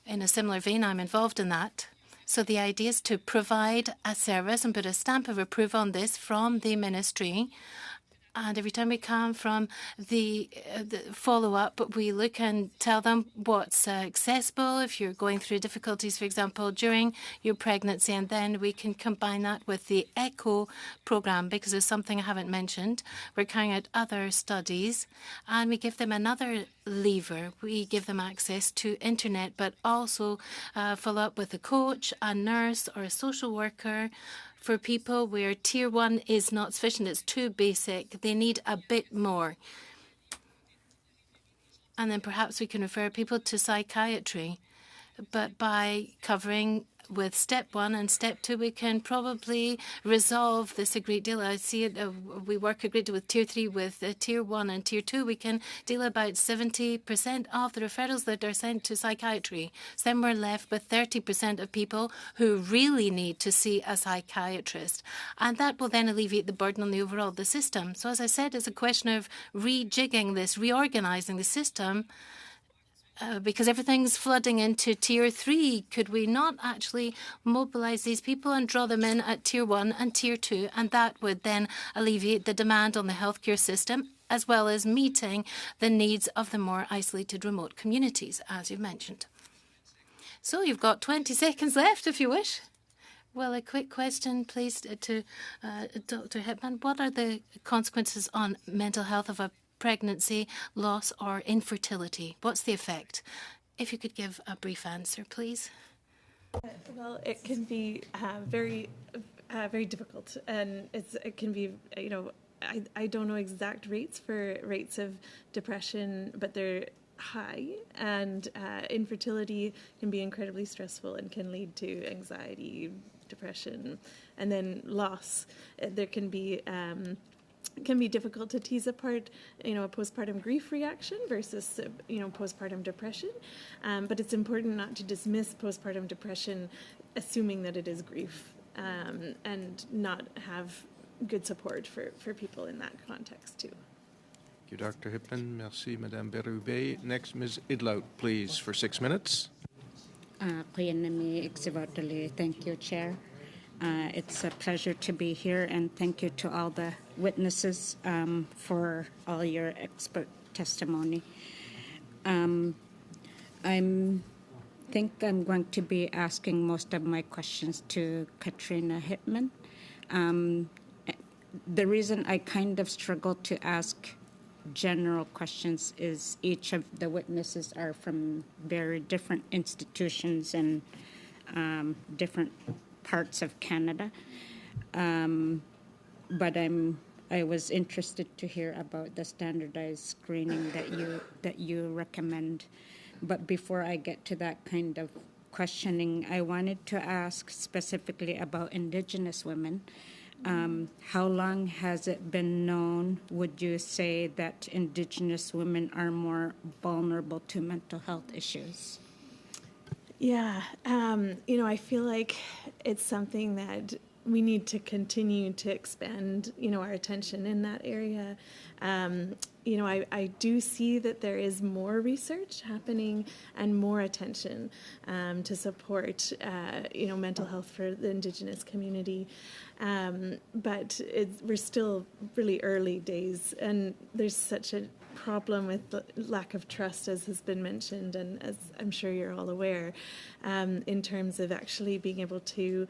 in a similar vein. I'm involved in that. So the idea is to provide a service and put a stamp of approval on this from the ministry. And every time we come from the follow-up, we look and tell them what's accessible if you're going through difficulties, for example, during your pregnancy. And then we can combine that with the ECHO program, because there's something I haven't mentioned. We're carrying out other studies, and we give them another lever. We give them access to internet, but also follow up with a coach, a nurse, or a social worker. For people where Tier 1 is not sufficient, it's too basic, they need a bit more. And then perhaps we can refer people to psychiatry. But by covering with step 1 and step 2, we can probably resolve this a great deal. I see it. We work a great deal with Tier 3, with Tier 1 and Tier 2. We can deal about 70% of the referrals that are sent to psychiatry. So then we're left with 30% of people who really need to see a psychiatrist. And that will then alleviate the burden on the overall the system. So as I said, it's a question of rejigging this, reorganizing the system. Because everything's flooding into Tier 3, could we not actually mobilise these people and draw them in at Tier 1 and Tier 2? And that would then alleviate the demand on the healthcare system, as well as meeting the needs of the more isolated remote communities, as you've mentioned. So you've got 20 seconds left, if you wish. Well, a quick question, please, to Dr. Hetman. What are the consequences on mental health of a pregnancy, loss, or infertility? What's the effect? If you could give a brief answer, please. Well, it can be very difficult, and it can be, I don't know exact rates of depression, but they're high, and infertility can be incredibly stressful and can lead to anxiety, depression, and then loss. There can be difficult to tease apart, a postpartum grief reaction versus, postpartum depression. But it's important not to dismiss postpartum depression, assuming that it is grief, and not have good support for people in that context too. Thank you, Dr. Hippman. Merci, Madame Berube. Next, Ms. Idlout, please, for 6 minutes. Thank you, Chair. It's a pleasure to be here, and thank you to all the witnesses for all your expert testimony. I think I'm going to be asking most of my questions to Katrina Hippman. The reason I kind of struggle to ask general questions is each of the witnesses are from very different institutions and different parts of Canada. But I was interested to hear about the standardized screening that you recommend. But before I get to that kind of questioning, I wanted to ask specifically about Indigenous women. How long has it been known, would you say, that Indigenous women are more vulnerable to mental health issues? Yeah, I feel like it's something that we need to continue to expand, our attention in that area. I do see that there is more research happening and more attention to support, mental health for the Indigenous community. But we're still really early days, and there's such a problem with the lack of trust, as has been mentioned, and as I'm sure you're all aware, in terms of actually being able to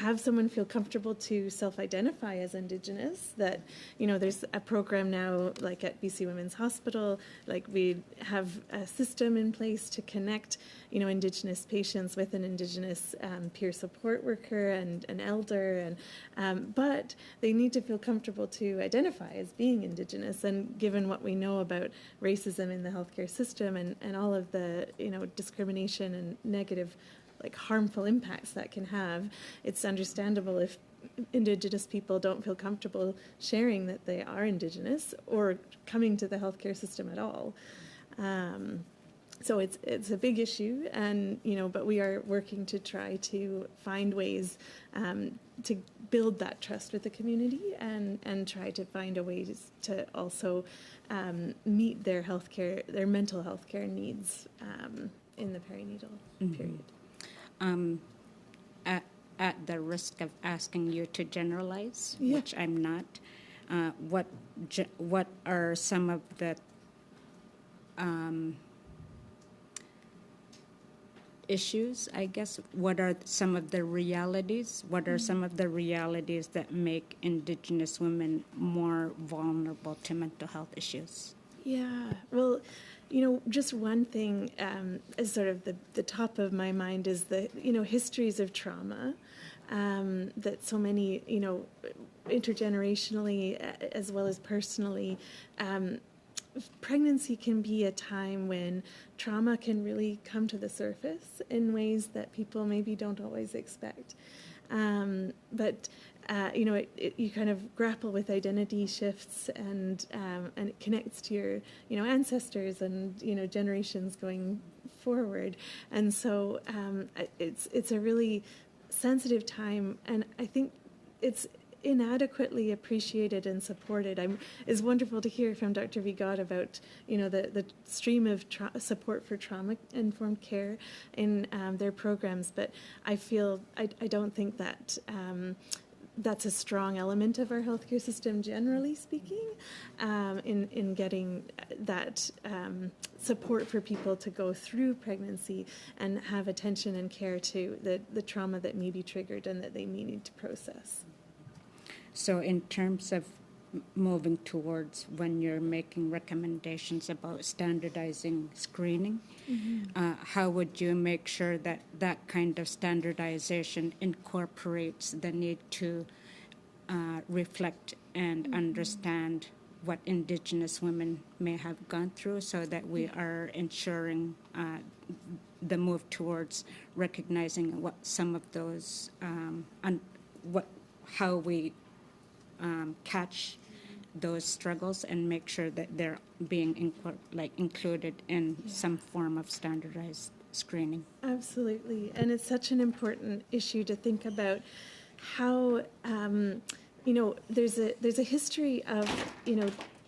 have someone feel comfortable to self-identify as Indigenous, that, there's a program now, like at BC Women's Hospital, like we have a system in place to connect, Indigenous patients with an Indigenous peer support worker and an elder, and but they need to feel comfortable to identify as being Indigenous, and given what we know about racism in the healthcare system and all of the, discrimination and negative harmful impacts that can have, it's understandable if Indigenous people don't feel comfortable sharing that they are Indigenous or coming to the healthcare system at all. So it's a big issue, and but we are working to try to find ways to build that trust with the community and try to find a way to also meet their mental health care needs in the perinatal period. At the risk of asking you to generalize, Yeah. which I'm not, what are some of the issues, I guess? What are some of the realities? What are some of the realities that make Indigenous women more vulnerable to mental health issues? Yeah, well, just one thing is sort of the top of my mind is the, histories of trauma that so many, intergenerationally as well as personally, pregnancy can be a time when trauma can really come to the surface in ways that people maybe don't always expect. But you kind of grapple with identity shifts, and it connects to your, ancestors and, generations going forward. And so it's a really sensitive time, and I think it's inadequately appreciated and supported. It's wonderful to hear from Dr. Vigot about, the stream of support for trauma-informed care in their programs, but I don't think that that's a strong element of our healthcare system, generally speaking, in getting that support for people to go through pregnancy and have attention and care to the trauma that may be triggered and that they may need to process. So in terms of moving towards when you're making recommendations about standardizing screening, how would you make sure that that kind of standardization incorporates the need to reflect and understand what Indigenous women may have gone through, so that we are ensuring the move towards recognizing what some of those how we catch those struggles and make sure that they're being included in some form of standardized screening. Absolutely, and it's such an important issue to think about how there's a history of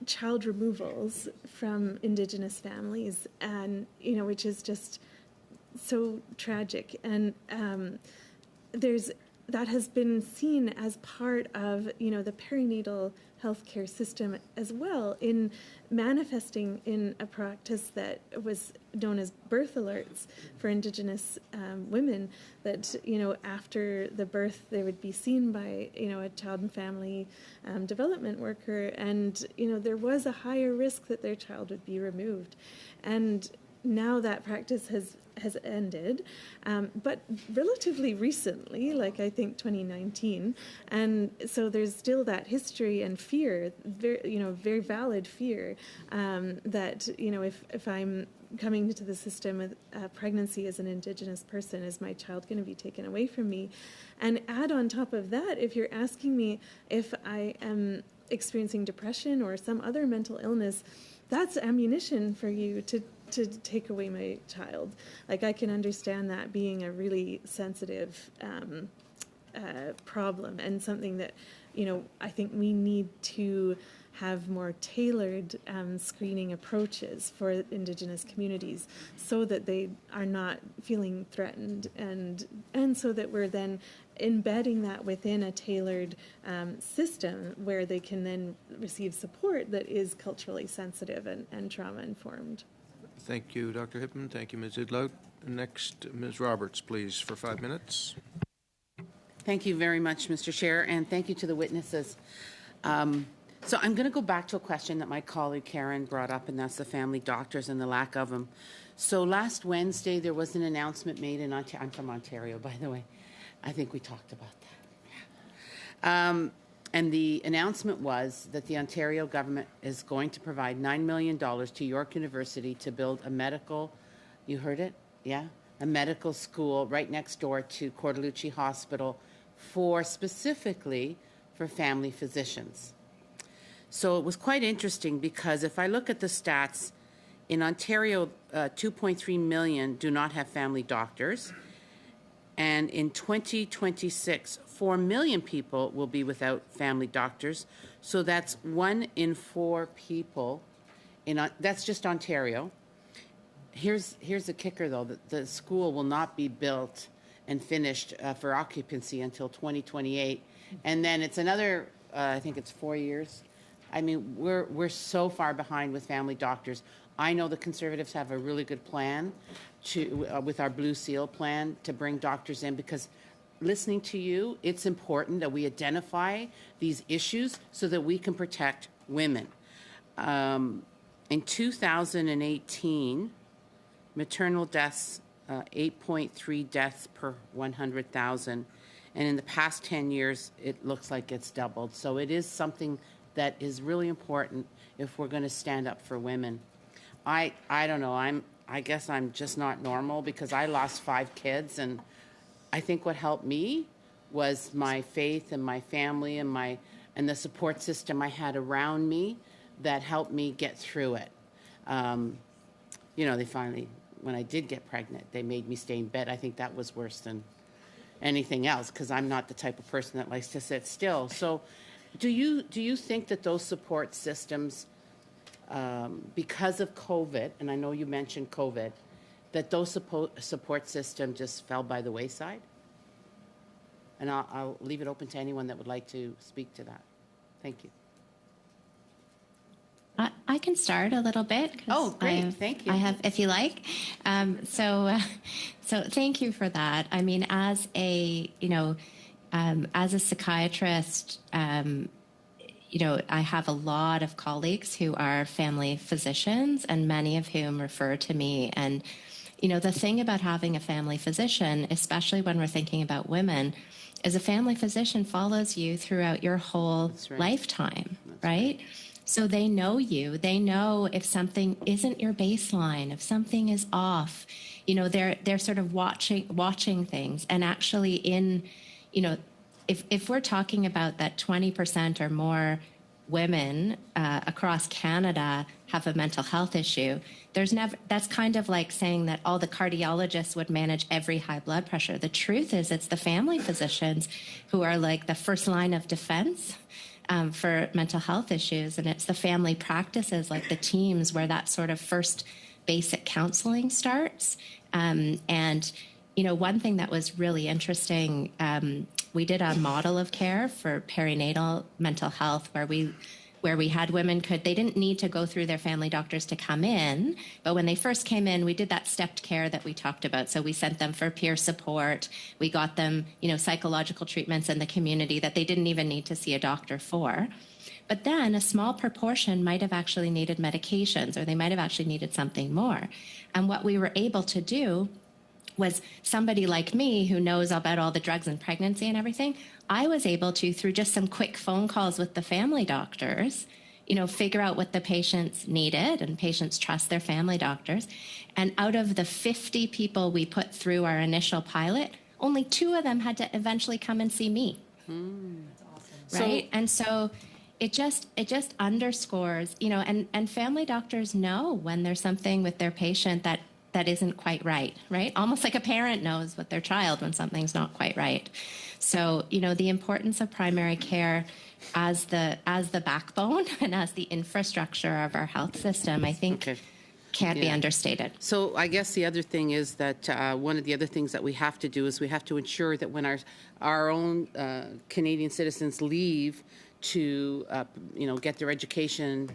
child removals from Indigenous families, and which is just so tragic, and that has been seen as part of the perinatal healthcare system as well, in manifesting in a practice that was known as birth alerts for Indigenous women, that after the birth they would be seen by a child and family development worker, and there was a higher risk that their child would be removed. And now that practice has ended, but relatively recently, like I think 2019, and so there's still that history and fear, very valid fear, that if I'm coming into the system with pregnancy as an Indigenous person, is my child going to be taken away from me? And add on top of that, if you're asking me if I am experiencing depression or some other mental illness, that's ammunition for you to take away my child. Like, I can understand that being a really sensitive problem, and something that I think we need to have more tailored screening approaches for Indigenous communities, so that they are not feeling threatened, and so that we're then embedding that within a tailored system where they can then receive support that is culturally sensitive and trauma-informed. Thank you, Dr. Hippman. Thank you, Ms. Idlout. Next, Ms. Roberts, please, for 5 minutes. Thank you very much, Mr. Chair, and thank you to the witnesses. So I'm going to go back to a question that my colleague Karen brought up, and that's the family doctors and the lack of them. So last Wednesday, there was an announcement made in Ontario. I'm from Ontario, by the way. I think we talked about that. And the announcement was that the Ontario government is going to provide $9 million to York University to build a medical, you heard it? Yeah? A medical school right next door to Cortellucci Hospital specifically for family physicians. So it was quite interesting, because if I look at the stats, in Ontario, 2.3 million do not have family doctors. And in 2026, 4 million people will be without family doctors. So that's 1 in 4 people. That's just Ontario. Here's the kicker, though. The school will not be built and finished for occupancy until 2028. And then it's another, I think it's 4 years. I mean, we're so far behind with family doctors. I know the Conservatives have a really good plan with our Blue Seal plan to bring doctors in, because listening to you, it's important that we identify these issues so that we can protect women. In 2018, maternal deaths, 8.3 deaths per 100,000. And in the past 10 years, it looks like it's doubled. So it is something that is really important if we're going to stand up for women. I don't know. I guess I'm just not normal, because I lost 5 kids, and I think what helped me was my faith and my family and the support system I had around me that helped me get through it. They finally, when I did get pregnant, they made me stay in bed. I think that was worse than anything else, because I'm not the type of person that likes to sit still. So do you think that those support systems, because of COVID, and I know you mentioned COVID, that those support systems just fell by the wayside? And I'll leave it open to anyone that would like to speak to that. Thank you. I can start a little bit. Oh, great. Thank you. I have, if you like. So thank you for that. I mean, as a psychiatrist, I have a lot of colleagues who are family physicians, and many of whom refer to me. And, the thing about having a family physician, especially when we're thinking about women, is a family physician follows you throughout your whole lifetime, right? So they know you. They know if something isn't your baseline, if something is off. You know, they're sort of watching things. And actually if we're talking about that 20% or more women across Canada have a mental health issue, that's kind of like saying that all the cardiologists would manage every high blood pressure. The truth is it's the family physicians who are like the first line of defense for mental health issues. And it's the family practices like the teams where that sort of first basic counseling starts. And, you know, one thing that was really interesting, we did a model of care for perinatal mental health where we had women they didn't need to go through their family doctors to come in, but when they first came in, we did that stepped care that we talked about. So we sent them for peer support. We got them, you know, psychological treatments in the community that they didn't even need to see a doctor for. But then a small proportion might have actually needed medications, or they might have actually needed something more. And what we were able to do was somebody like me who knows about all the drugs and pregnancy and everything, I was able to, through just some quick phone calls with the family doctors, you know, figure out what the patients needed, and patients trust their family doctors. And out of the 50 people we put through our initial pilot, only 2 of them had to eventually come and see me. That's awesome. Right? And so it just underscores, you know, and family doctors know when there's something with their patient that isn't quite right? Almost like a parent knows with their child when something's not quite right. So, you know, the importance of primary care as the backbone and as the infrastructure of our health system, I think can't be understated. So I guess the other thing is that one of the other things that we have to do is we have to ensure that when our own Canadian citizens leave to, you know, get their education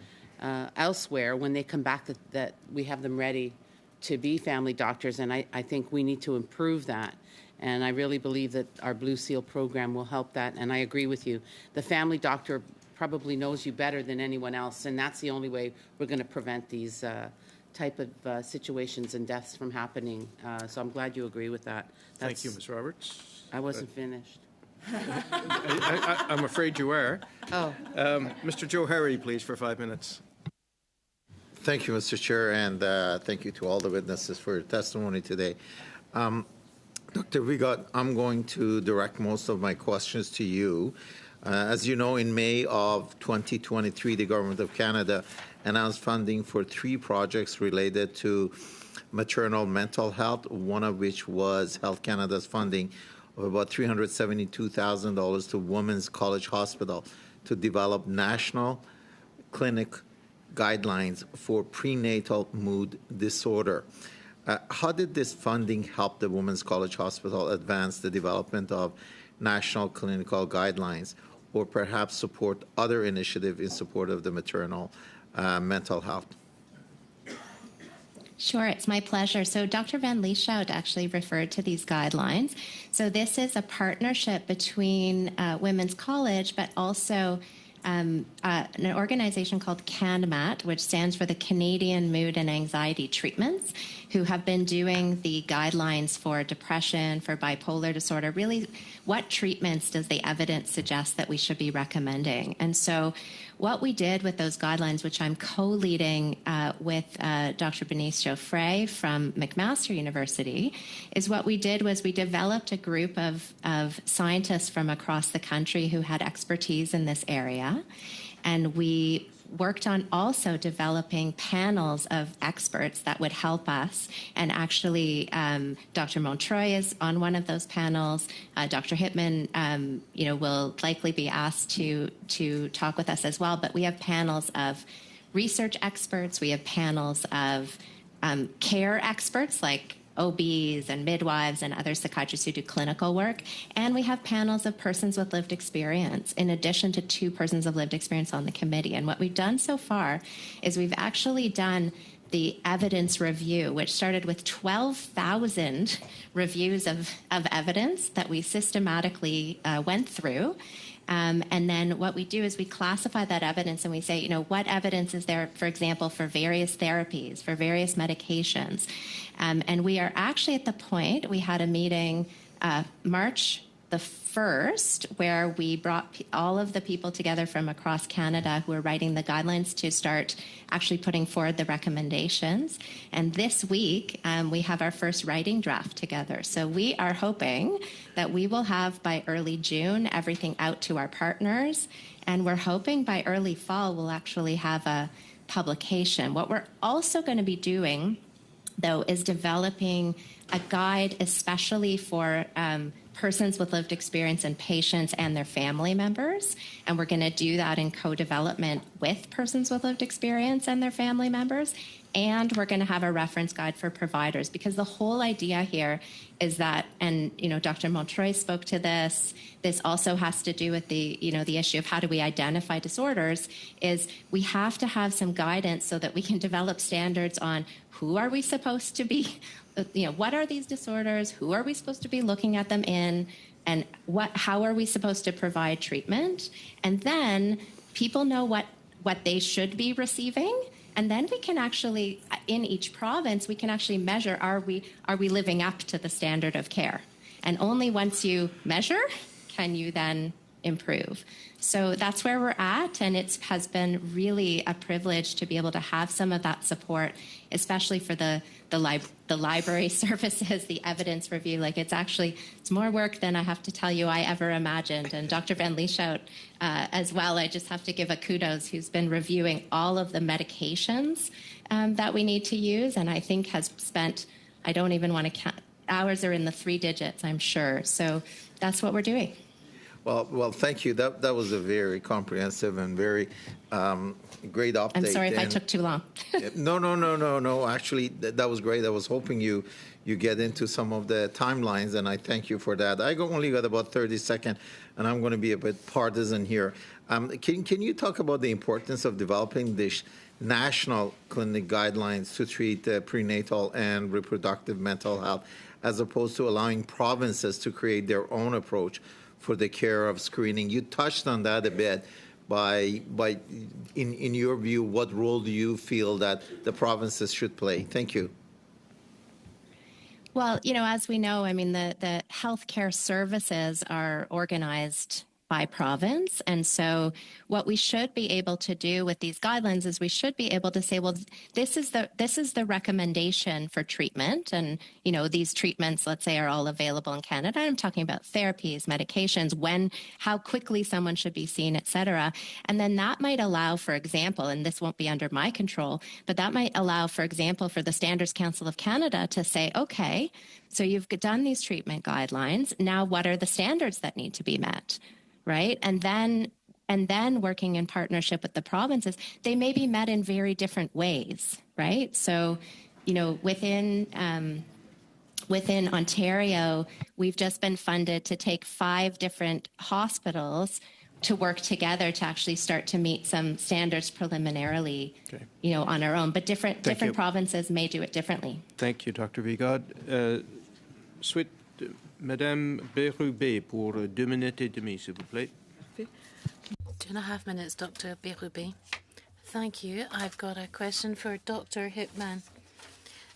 elsewhere, when they come back, that we have them ready to be family doctors, and I think we need to improve that. And I really believe that our Blue Seal program will help that, and I agree with you. The family doctor probably knows you better than anyone else, and that's the only way we're going to prevent these type of situations and deaths from happening. So I'm glad you agree with that. Thank you, Ms. Roberts. I wasn't finished. I'm afraid you are. Oh. Mr. Joe Harry, please, for 5 minutes. Thank you, Mr. Chair, and thank you to all the witnesses for your testimony today. Dr. Vigot, I'm going to direct most of my questions to you. As you know, in May of 2023, the Government of Canada announced funding for 3 projects related to maternal mental health, one of which was Health Canada's funding of about $372,000 to Women's College Hospital to develop national clinic guidelines for prenatal mood disorder. How did this funding help the Women's College Hospital advance the development of national clinical guidelines, or perhaps support other initiatives in support of the maternal mental health? Sure, it's my pleasure. So Dr. Van Lieshout actually referred to these guidelines. So this is a partnership between Women's College, but also an organization called CANMAT, which stands for the Canadian Mood and Anxiety Treatments, who have been doing the guidelines for depression, for bipolar disorder. Really, what treatments does the evidence suggest that we should be recommending? And so what we did with those guidelines, which I'm co-leading with Dr. Benice Geoffrey from McMaster University, is what we did was we developed a group of scientists from across the country who had expertise in this area. And we worked on also developing panels of experts that would help us. And actually, Dr. Montreuil is on one of those panels. Dr. Hittman, will likely be asked to talk with us as well. But we have panels of research experts. We have panels of care experts like OBs and midwives and other psychiatrists who do clinical work. And we have panels of persons with lived experience, in addition to 2 persons of lived experience on the committee. And what we've done so far is we've actually done the evidence review, which started with 12,000 reviews of evidence that we systematically went through. And then what we do is we classify that evidence and we say, what evidence is there, for example, for various therapies, for various medications. And we are actually at the point, we had a meeting March the first, where we brought all of the people together from across Canada who are writing the guidelines to start actually putting forward the recommendations. And this week, we have our first writing draft together. So we are hoping that we will have by early June everything out to our partners. And we're hoping by early fall, we'll actually have a publication. What we're also going to be doing, though, is developing a guide especially for persons with lived experience and patients and their family members. And we're going to do that in co-development with persons with lived experience and their family members. And we're going to have a reference guide for providers, because the whole idea here is that, and Dr. Montreuil spoke to this. This also has to do with the issue of how do we identify disorders. Is we have to have some guidance so that we can develop standards on who are we supposed to be, what are these disorders, who are we supposed to be looking at them in, and how are we supposed to provide treatment, and then people know what they should be receiving. And then we can actually, in each province, we can actually measure, are we living up to the standard of care? And only once you measure can you then improve. So that's where we're at, and it has been really a privilege to be able to have some of that support, especially for the library services, the evidence review. Like it's more work than I have to tell you I ever imagined. And Dr. Van Lieshout as well, I just have to give a kudos, who's been reviewing all of the medications that we need to use, and I think has spent, I don't even want to count, hours are in the 3 digits, I'm sure. So that's what we're doing. Well, thank you. That was a very comprehensive and very great update. I'm sorry if I took too long. No. Actually, that was great. I was hoping you get into some of the timelines, and I thank you for that. I only got about 30 seconds, and I'm going to be a bit partisan here. Can you talk about the importance of developing this national clinic guidelines to treat prenatal and reproductive mental health, as opposed to allowing provinces to create their own approach for the care of screening? You touched on that a bit. In your view, what role do you feel that the provinces should play? Thank you. Well, as we know, the healthcare services are organized by province. And so what we should be able to do with these guidelines is we should be able to say, well, this is the recommendation for treatment. And, these treatments, let's say, are all available in Canada. I'm talking about therapies, medications, how quickly someone should be seen, et cetera. And then that might allow, for example, and this won't be under my control, but that might allow, for example, for the Standards Council of Canada to say, okay, so you've done these treatment guidelines. Now, what are the standards that need to be met? Right? And then working in partnership with the provinces, they may be met in very different ways, right? So, within Ontario, we've just been funded to take 5 different hospitals to work together to actually start to meet some standards preliminarily, on our own. But different provinces may do it differently. Thank you, Dr. Vigard. Suite. Madame Bérubé pour 2 minutes et demie, s'il vous plaît. 2.5 minutes, Dr. Bérubé. Thank you. I've got a question for Dr. Hipman.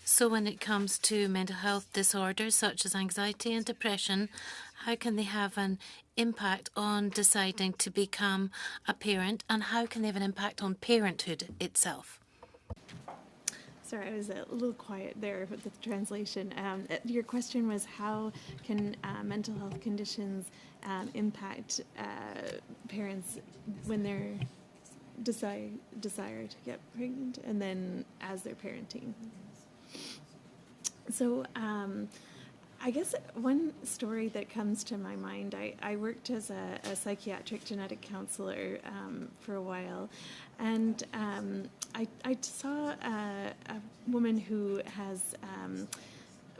So when it comes to mental health disorders such as anxiety and depression, how can they have an impact on deciding to become a parent, and how can they have an impact on parenthood itself? Sorry, I was a little quiet there with the translation. Your question was, how can mental health conditions impact parents when they're desire to get pregnant and then as they're parenting? So I guess one story that comes to my mind, I worked as a psychiatric genetic counselor for a while, and I saw a woman who has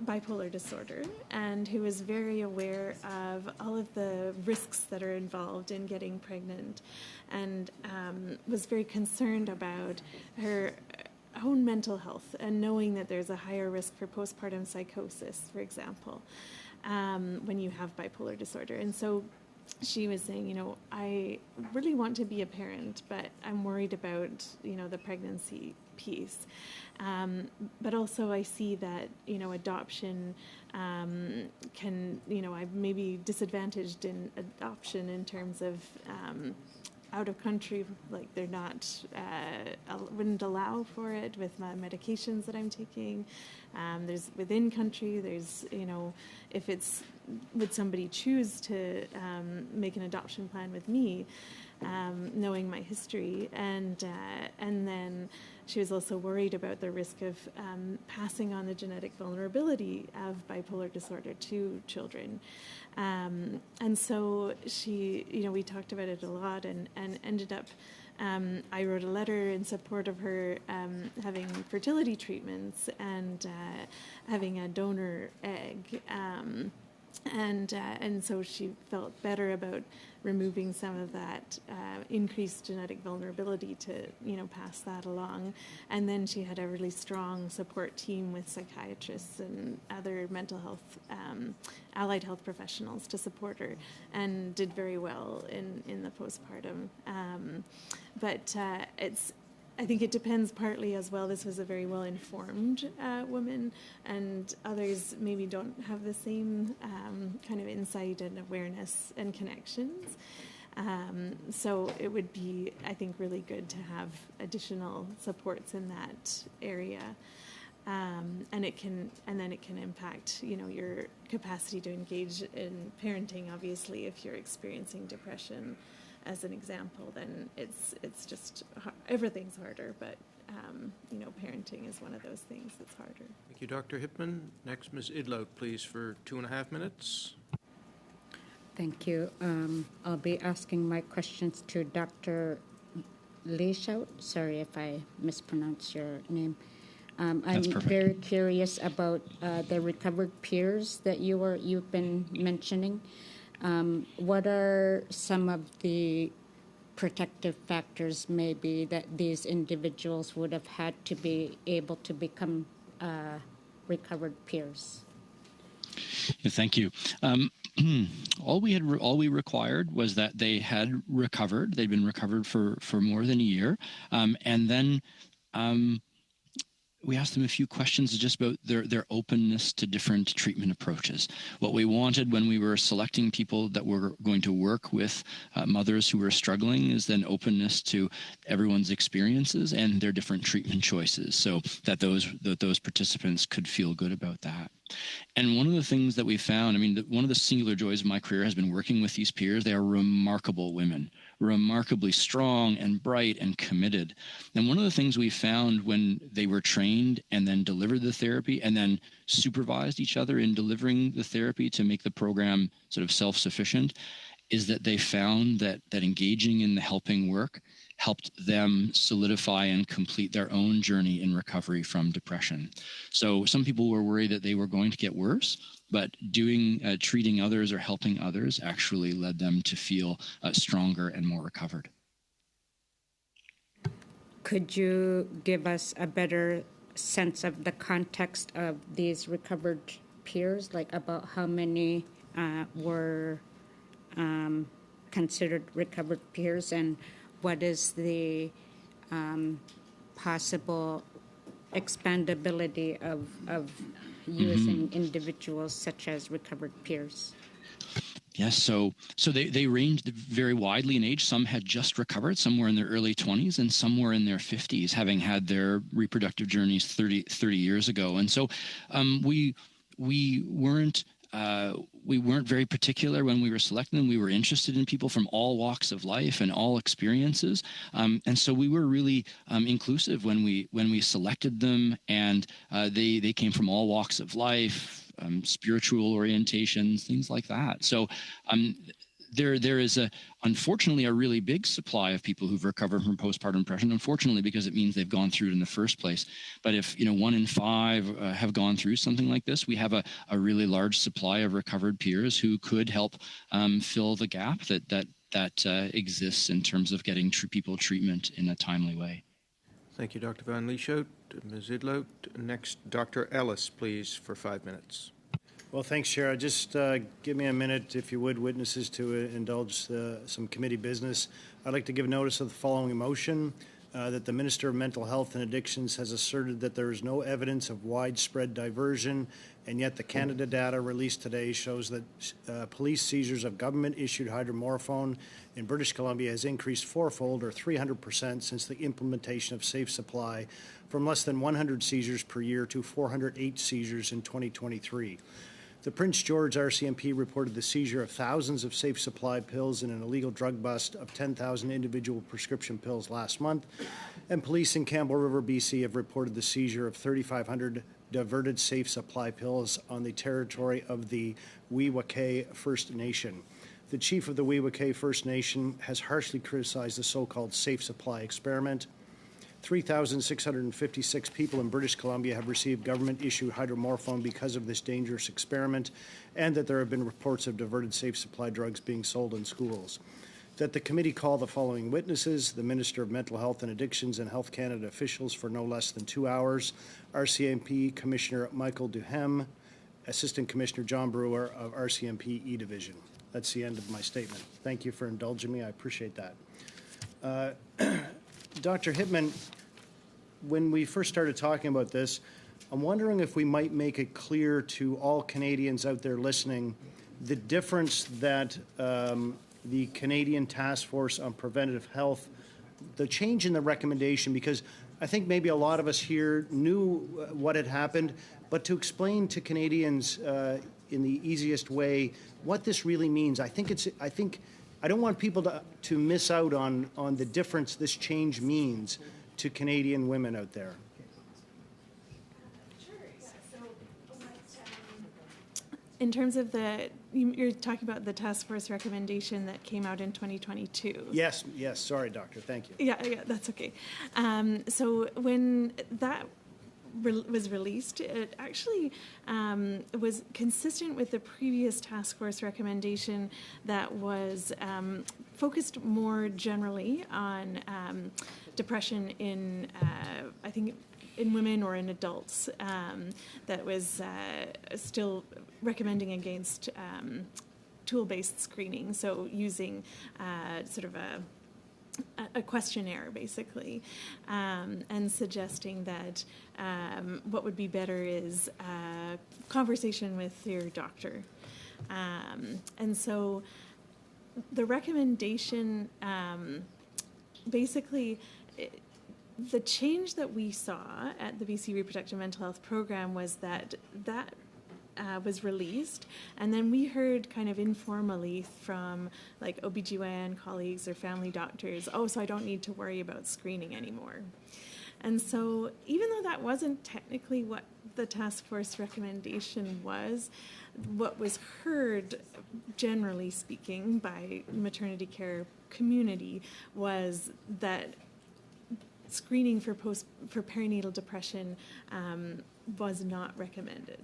bipolar disorder and who is very aware of all of the risks that are involved in getting pregnant, and was very concerned about her own mental health and knowing that there's a higher risk for postpartum psychosis, for example, when you have bipolar disorder. And so she was saying, I really want to be a parent, but I'm worried about, the pregnancy piece. But also I see that, adoption can, I'm maybe disadvantaged in adoption in terms of out of country, like they're not, wouldn't allow for it with my medications that I'm taking. There's within country, there's, if it's, would somebody choose to make an adoption plan with me, knowing my history, and then she was also worried about the risk of passing on the genetic vulnerability of bipolar disorder to children. And so she, we talked about it a lot, and ended up, I wrote a letter in support of her having fertility treatments and having a donor egg. And so she felt better about removing some of that increased genetic vulnerability to, pass that along. And then she had a really strong support team with psychiatrists and other mental health, allied health professionals to support her, and did very well in the postpartum. But I think it depends partly as well. This was a very well-informed woman, and others maybe don't have the same kind of insight and awareness and connections. So it would be, I think, really good to have additional supports in that area. And then it can impact, your capacity to engage in parenting. Obviously, if you're experiencing depression, as an example, then it's just everything's harder. But parenting is one of those things that's harder. Thank you, Dr. Hipman. Next, Ms. Idlout, please, for 2.5 minutes. Thank you. I'll be asking my questions to Dr. Leishout. Sorry if I mispronounce your name. I'm very curious about the recovered peers that you've been mentioning. What are some of the protective factors maybe that these individuals would have had to be able to become recovered peers? Yeah, thank you. All we required was that they had recovered. They'd been recovered for more than a year, and then we asked them a few questions just about their openness to different treatment approaches. What we wanted when we were selecting people that were going to work with mothers who were struggling is then openness to everyone's experiences and their different treatment choices, so that those participants could feel good about that. And one of the things that we found, one of the singular joys of my career has been working with these peers. They are remarkable women, remarkably strong and bright and committed. And one of the things we found when they were trained and then delivered the therapy and then supervised each other in delivering the therapy to make the program sort of self-sufficient is that they found that engaging in the helping work helped them solidify and complete their own journey in recovery from depression. So some people were worried that they were going to get worse, but treating others or helping others actually led them to feel stronger and more recovered. Could you give us a better sense of the context of these recovered peers, like about how many were considered recovered peers, and what is the possible expandability of using individuals such as recovered peers? Yes, so they ranged very widely in age. Some had just recovered, some were in their early 20s, and some were in their 50s, having had their reproductive journeys 30 years ago. And so we weren't very particular when we were selecting them. We were interested in people from all walks of life and all experiences, and so we were really inclusive when we selected them, and they came from all walks of life, spiritual orientations, things like that. So there is unfortunately a really big supply of people who've recovered from postpartum depression, unfortunately, because it means they've gone through it in the first place. But if 1 in 5 have gone through something like this, we have a really large supply of recovered peers who could help fill the gap that exists in terms of getting people treatment in a timely way. Thank you, Dr. Van Lieshout. Ms. Idlout. Next, Dr. Ellis, please, for 5 minutes. Well, thanks, Chair. Just give me a minute, if you would, witnesses, to indulge some committee business. I'd like to give notice of the following motion, that the Minister of Mental Health and Addictions has asserted that there is no evidence of widespread diversion, and yet the Canada data released today shows that police seizures of government-issued hydromorphone in British Columbia has increased fourfold, or 300%, since the implementation of Safe Supply, from less than 100 seizures per year to 408 seizures in 2023. The Prince George RCMP reported the seizure of thousands of Safe Supply pills in an illegal drug bust of 10,000 individual prescription pills last month, and police in Campbell River, BC have reported the seizure of 3,500 diverted Safe Supply pills on the territory of the Wewake First Nation. The chief of the Wewake First Nation has harshly criticized the so-called Safe Supply experiment. 3,656 people in British Columbia have received government-issued hydromorphone because of this dangerous experiment, and that there have been reports of diverted Safe Supply drugs being sold in schools. That the committee call the following witnesses: the Minister of Mental Health and Addictions and Health Canada officials for no less than 2 hours, RCMP Commissioner Michael Duhem, Assistant Commissioner John Brewer of RCMP E Division. That's the end of my statement. Thank you for indulging me. I appreciate that. Dr. Hittman, when we first started talking about this, I'm wondering if we might make it clear to all Canadians out there listening the difference that the Canadian Task Force on Preventative Health, the change in the recommendation, because I think maybe a lot of us here knew what had happened, but to explain to Canadians in the easiest way what this really means, I think I don't want people to miss out on the difference this change means to Canadian women out there. In terms of you're talking about the task force recommendation that came out in 2022. Yes, sorry, doctor, thank you. Yeah, that's okay. So when that was released, it actually was consistent with the previous task force recommendation that was focused more generally on depression in, I think, in women or in adults, that was still recommending against tool-based screening, so using sort of a questionnaire, basically, and suggesting that what would be better is a conversation with your doctor. And so the recommendation, basically, the change that we saw at the BC Reproductive Mental Health Program was that was released, and then we heard kind of informally from like OBGYN colleagues or family doctors, oh, so I don't need to worry about screening anymore. And so even though that wasn't technically what the task force recommendation was, what was heard, generally speaking, by maternity care community was that screening for perinatal depression was not recommended.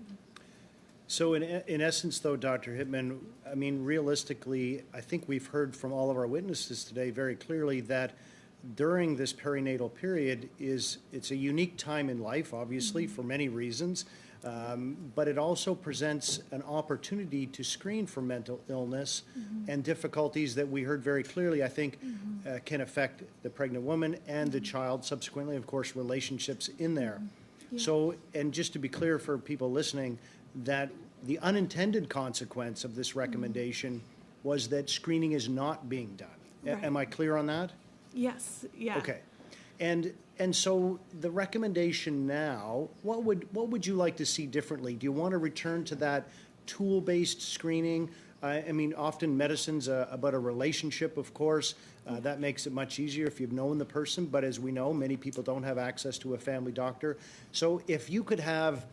So in essence, though, Dr. Hittman, I mean, realistically, I think we've heard from all of our witnesses today very clearly that during this perinatal period it's a unique time in life, obviously, for many reasons, but it also presents an opportunity to screen for mental illness and difficulties that we heard very clearly, I think, can affect the pregnant woman and the child, subsequently, of course, relationships in there. Yeah. So, and just to be clear for people listening, that the unintended consequence of this recommendation was that screening is not being done. Right. Am I clear on that? Yes. Yeah. Okay. And so the recommendation now, what would you like to see differently? Do you want to return to that tool-based screening? I mean, often medicine's about a relationship, of course. That makes it much easier if you've known the person. But as we know, many people don't have access to a family doctor. So if you had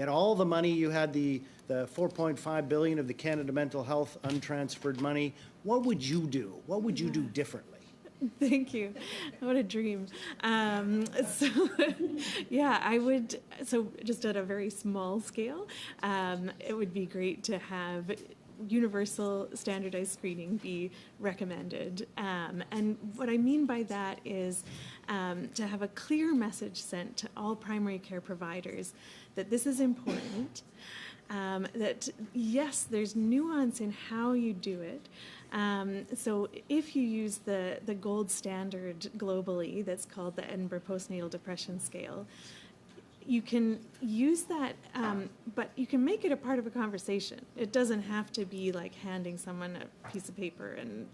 all the money, you had the $4.5 billion of the Canada Mental Health untransferred money, what would you do? What would you do differently? Thank you. What a dream. Yeah, I would, so just at a very small scale, it would be great to have universal standardized screening be recommended. And what I mean by that is to have a clear message sent to all primary care providers that this is important, that yes, there's nuance in how you do it, So if you use the gold standard globally, that's called the Edinburgh Postnatal Depression Scale, you can use that, but you can make it a part of a conversation. It doesn't have to be like handing someone a piece of paper and,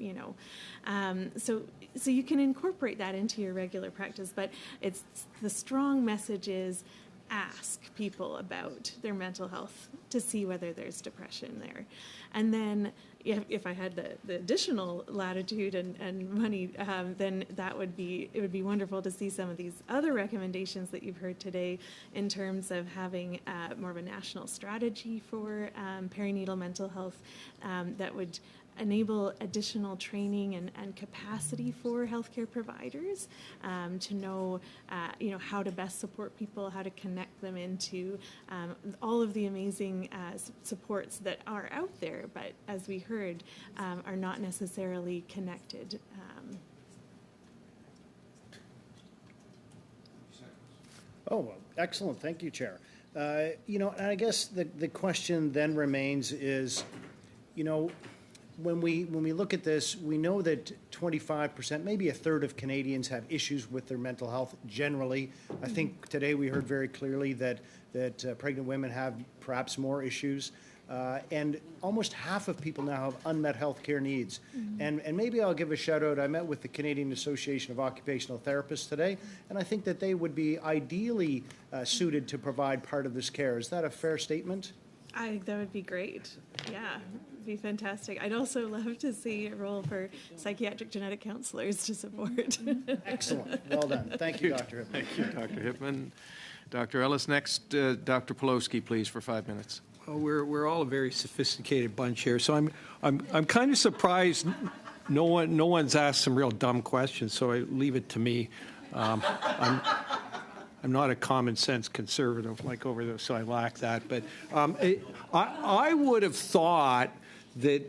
so you can incorporate that into your regular practice, but it's the strong message is ask people about their mental health to see whether there's depression there. And then if I had the additional latitude and money, then it would be wonderful to see some of these other recommendations that you've heard today in terms of having more of a national strategy for perinatal mental health that would enable additional training and capacity for healthcare providers to know, how to best support people, how to connect them into all of the amazing supports that are out there, but as we heard, are not necessarily connected. Oh, well, excellent. Thank you, Chair. And I guess the question then remains is, when we look at this, we know that 25%, maybe a third of Canadians have issues with their mental health generally. I think today we heard very clearly that pregnant women have perhaps more issues. And almost half of people now have unmet health care needs. And maybe I'll give a shout out. I met with the Canadian Association of Occupational Therapists today, and I think that they would be ideally suited to provide part of this care. Is that a fair statement? I think that would be great. Yeah, it'd be fantastic. I'd also love to see a role for psychiatric genetic counselors to support. Excellent. Well done. Thank you, Dr. Hippman. Thank you, Dr. Hippman. Dr. Ellis, next, Dr. Pawlowski, please, for 5 minutes. Well, we're all a very sophisticated bunch here, so I'm kind of surprised no one's asked some real dumb questions, so I leave it to me. I'm not a common sense conservative like over there, so I lack that. But I would have thought that,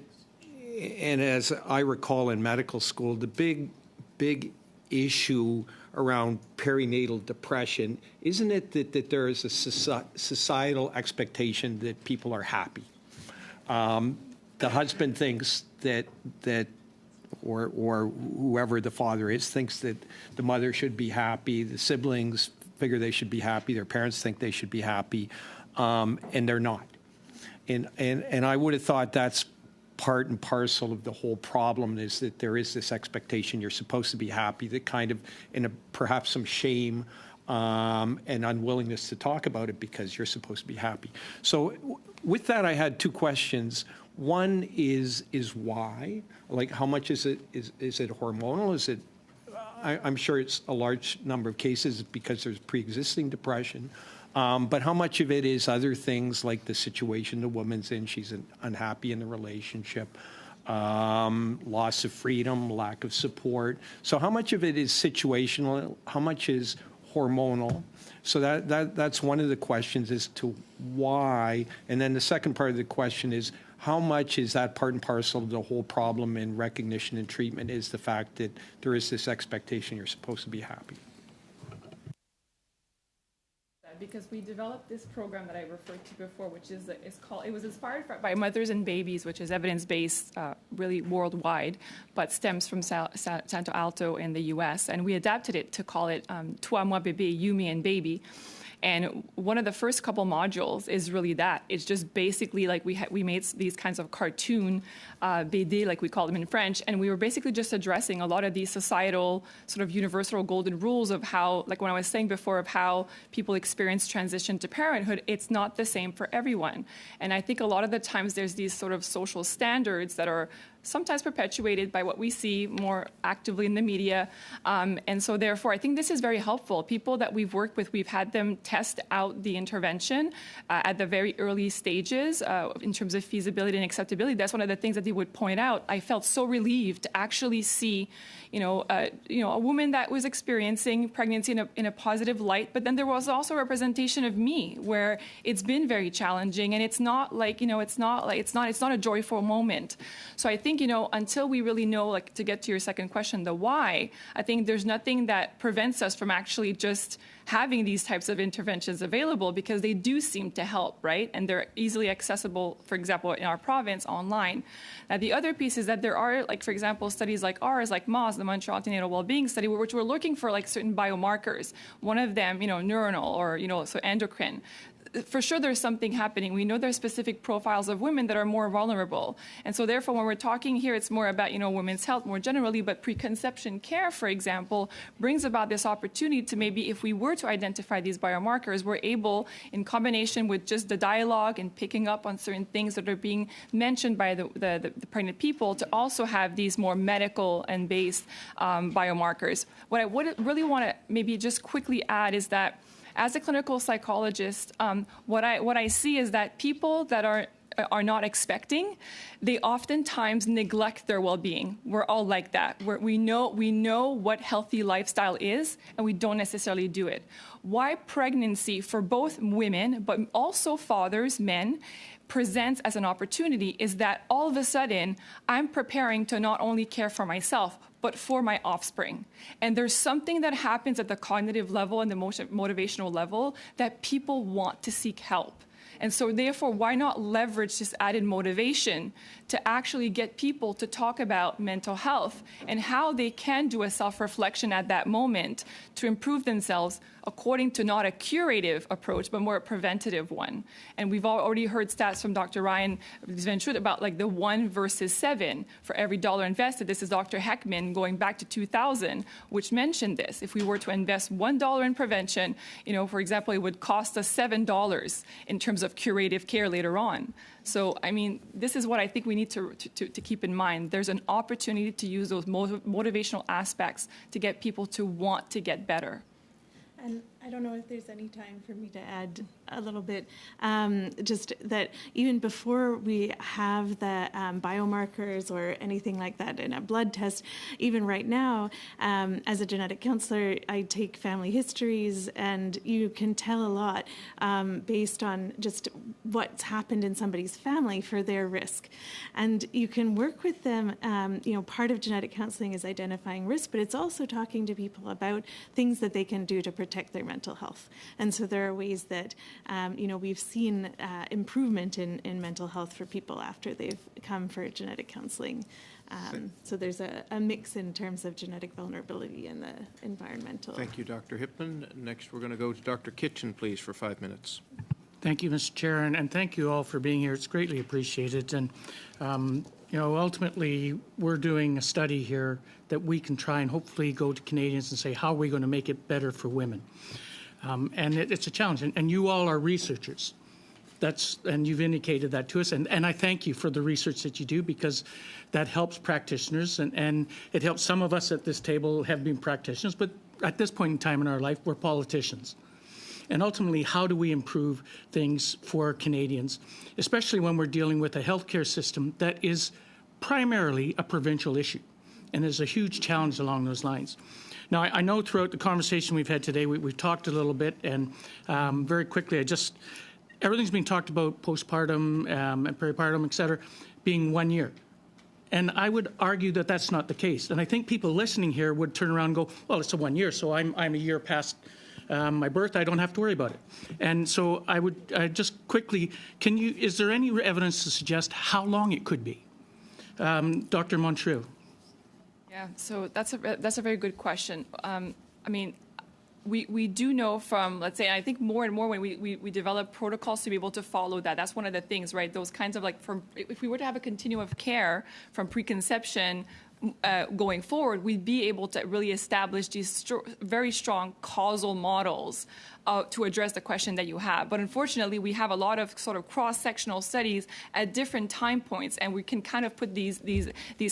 and as I recall in medical school, the big issue around perinatal depression, isn't it that there is a societal expectation that people are happy? The husband thinks that or whoever the father is thinks that the mother should be happy, the siblings figure they should be happy, their parents think they should be happy, and they're not. And I would have thought that's part and parcel of the whole problem, is that there is this expectation you're supposed to be happy, that kind of, perhaps some shame and unwillingness to talk about it because you're supposed to be happy. So with that, I had two questions. One is why? Like, how much is it hormonal? Is it, I'm sure it's a large number of cases because there's pre-existing depression. But how much of it is other things like the situation the woman's in? She's unhappy in the relationship, loss of freedom, lack of support. So how much of it is situational? How much is hormonal? So that's one of the questions as to why. And then the second part of the question is, how much is that part and parcel of the whole problem in recognition and treatment is the fact that there is this expectation you're supposed to be happy? Because we developed this program that I referred to before, which is called, it was inspired by Mothers and Babies, which is evidence-based really worldwide, but stems from Santo Alto in the US. And we adapted it to call it Toi, Moi, Bébé, You, Me, and Baby. And one of the first couple modules is really that. It's just basically like we made these kinds of cartoon BD, like we call them in French, and we were basically just addressing a lot of these societal sort of universal golden rules of how, like when I was saying before, of how people experience transition to parenthood. It's not the same for everyone. And I think a lot of the times there's these sort of social standards that are sometimes perpetuated by what we see more actively in the media. And so therefore, I think this is very helpful. People that we've worked with, we've had them test out the intervention at the very early stages in terms of feasibility and acceptability. That's one of the things that they would point out. I felt so relieved to actually see, a woman that was experiencing pregnancy in a positive light, but then there was also a representation of me where it's been very challenging, and it's not like, it's not a joyful moment. So I think think, until we really know, like, to get to your second question, the why, I think there's nothing that prevents us from actually just having these types of interventions available, because they do seem to help, right? And they're easily accessible, for example, in our province online. Now, the other piece is that there are, like, for example, studies like ours, like MOS, the Montreal Antenatal Wellbeing Study, which we're looking for, like, certain biomarkers. One of them, neuronal or, so endocrine. For sure there's something happening. We know there's specific profiles of women that are more vulnerable. And so therefore, when we're talking here, it's more about, women's health more generally, but preconception care, for example, brings about this opportunity to maybe, if we were to identify these biomarkers, we're able, in combination with just the dialogue and picking up on certain things that are being mentioned by the pregnant people, to also have these more medical and based biomarkers. What I would really want to maybe just quickly add is that, as a clinical psychologist, what I see is that people that are not expecting, they oftentimes neglect their well-being. We're all like that. We know what healthy lifestyle is, and we don't necessarily do it. Why pregnancy for both women, but also fathers, men, presents as an opportunity is that all of a sudden, I'm preparing to not only care for myself, but for my offspring. And there's something that happens at the cognitive level and the motivational level that people want to seek help. And so therefore, why not leverage this added motivation to actually get people to talk about mental health and how they can do a self-reflection at that moment to improve themselves according to not a curative approach, but more a preventative one. And we've already heard stats from Dr. Ryan Ventura about like the 1 versus 7 for every dollar invested. This is Dr. Heckman going back to 2000, which mentioned this. If we were to invest $1 in prevention, for example, it would cost us $7 in terms of curative care later on. So, this is what I think we need to keep in mind. There's an opportunity to use those motivational aspects to get people to want to get better. And I don't know if there's any time for me to add a little bit, just that even before we have the biomarkers or anything like that in a blood test, even right now, as a genetic counselor, I take family histories, and you can tell a lot based on just what's happened in somebody's family for their risk. And you can work with them, part of genetic counseling is identifying risk, but it's also talking to people about things that they can do to protect their mental health. And so there are ways that, we've seen improvement in mental health for people after they've come for genetic counseling. So there's a mix in terms of genetic vulnerability and the environmental. Thank you, Dr. Hippman. Next, we're going to go to Dr. Kitchen, please, for 5 minutes. Thank you, Mr. Chair, and thank you all for being here. It's greatly appreciated. And, ultimately, we're doing a study here that we can try and hopefully go to Canadians and say, how are we going to make it better for women? And it's a challenge. And you all are researchers. And you've indicated that to us. And I thank you for the research that you do, because that helps practitioners. And it helps some of us at this table have been practitioners. But at this point in time in our life, we're politicians. And ultimately, how do we improve things for Canadians, especially when we're dealing with a healthcare system that is primarily a provincial issue? And there's a huge challenge along those lines. Now, I know throughout the conversation we've had today, we've talked a little bit, and very quickly, everything's being talked about postpartum and peripartum, et cetera, being 1 year. And I would argue that that's not the case. And I think people listening here would turn around and go, well, it's a 1 year, so I'm a year past my birth, I don't have to worry about it. And so I just quickly, is there any evidence to suggest how long it could be? Dr. Montreux. Yeah, so that's a very good question. We do know from, let's say, I think more and more when we develop protocols to be able to follow that. That's one of the things, right? Those kinds of if we were to have a continuum of care from preconception going forward, we'd be able to really establish these very strong causal models to address the question that you have. But unfortunately, we have a lot of sort of cross-sectional studies at different time points, and we can kind of put these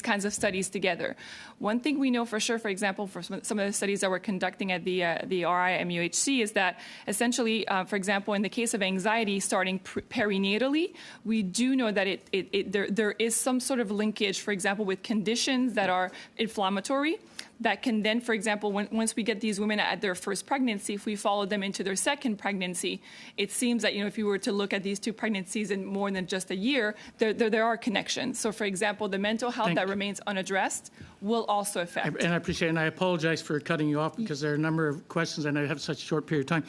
kinds of studies together. One thing we know for sure, for example, for some of the studies that we're conducting at the RIMUHC is that essentially, for example, in the case of anxiety starting perinatally, we do know that there is some sort of linkage, for example, with conditions that are inflammatory, that can then, for example, once we get these women at their first pregnancy, if we follow them into their second pregnancy, it seems that, if you were to look at these two pregnancies in more than just a year, there are connections. So, for example, the mental health that remains unaddressed will also affect. And I appreciate it, and I apologize for cutting you off because there are a number of questions and I have such a short period of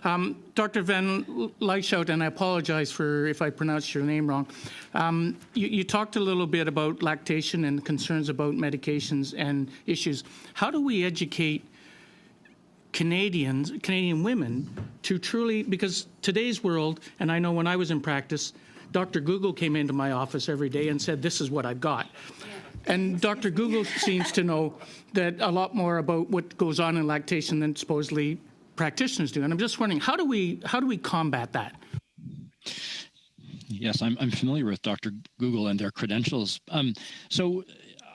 time. Dr. Van Leishout, and I apologize for if I pronounced your name wrong, you talked a little bit about lactation and concerns about medications and issues. How do we educate Canadian women to truly, because today's world, and I know when I was in practice, Dr. Google came into my office every day and said, this is what I've got. And Dr. Google seems to know that a lot more about what goes on in lactation than supposedly practitioners do. And I'm just wondering, how do we combat that? Yes, I'm familiar with Dr. Google and their credentials. So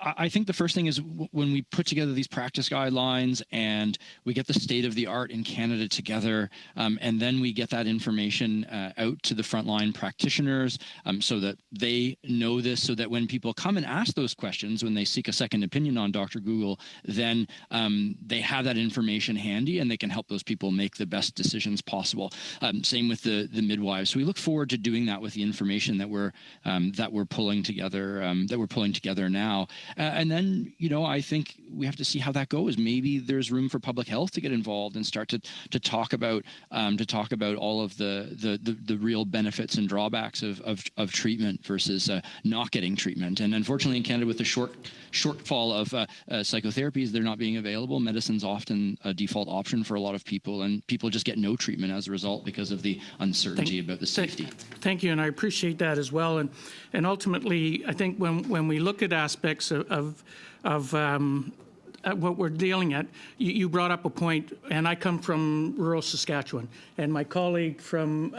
I think the first thing is when we put together these practice guidelines and we get the state of the art in Canada together, and then we get that information out to the frontline practitioners so that they know this, so that when people come and ask those questions, when they seek a second opinion on Dr. Google, then they have that information handy and they can help those people make the best decisions possible. Same with the midwives. So we look forward to doing that with the information that we're pulling together now. And then, I think we have to see how that goes. Maybe there's room for public health to get involved and start to talk about all of the real benefits and drawbacks of treatment versus not getting treatment. And unfortunately, in Canada, with the shortfall of psychotherapies, they're not being available. Medicine's often a default option for a lot of people, and people just get no treatment as a result because of the uncertainty about the safety. Thank you, and I appreciate that as well. And ultimately, I think when we look at aspects of what we're dealing at, you brought up a point, and I come from rural Saskatchewan, and my colleague from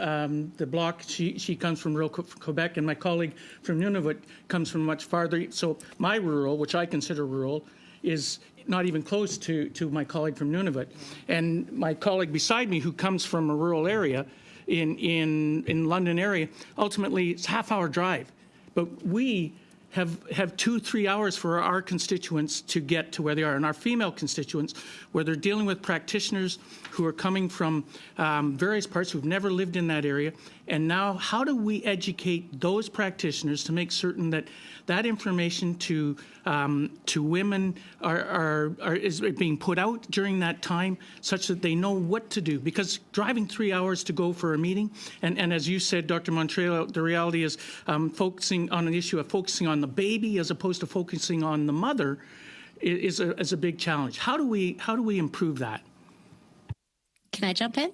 the bloc, she comes from rural Quebec, and my colleague from Nunavut comes from much farther. So my rural, which I consider rural, is not even close to my colleague from Nunavut. And my colleague beside me, who comes from a rural area in London area, ultimately it's a half-hour drive. But we have 2-3 hours for our constituents to get to where they are. And our female constituents, where they're dealing with practitioners who are coming from various parts who've never lived in that area. And now, how do we educate those practitioners to make certain that that information to women is being put out during that time, such that they know what to do? Because driving 3 hours to go for a meeting, and as you said, Dr. Montreal, the reality is focusing on an issue of focusing on the baby as opposed to focusing on the mother is a big challenge. How do we improve that? Can I jump in?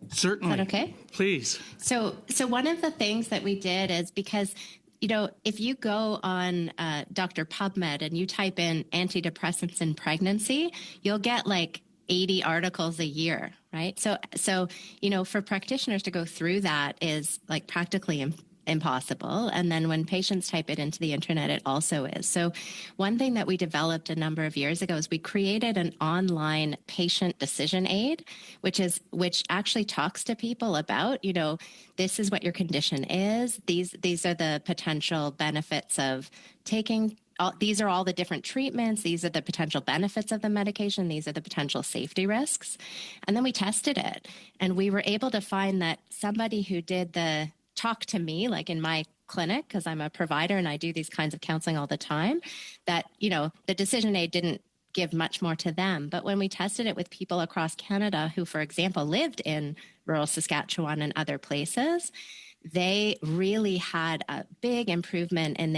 Certainly. Is that okay? Please. So one of the things that we did is because, if you go on Dr. PubMed and you type in antidepressants in pregnancy, you'll get like 80 articles a year, right? So for practitioners to go through that is like practically impossible. And then when patients type it into the internet, it also is. So one thing that we developed a number of years ago is we created an online patient decision aid, which actually talks to people about, this is what your condition is. These are the potential benefits of taking. These are all the different treatments. These are the potential benefits of the medication. These are the potential safety risks. And then we tested it. And we were able to find that somebody who did the talk to me, like in my clinic, because I'm a provider and I do these kinds of counseling all the time, that, the decision aid didn't give much more to them. But when we tested it with people across Canada who, for example, lived in rural Saskatchewan and other places, they really had a big improvement in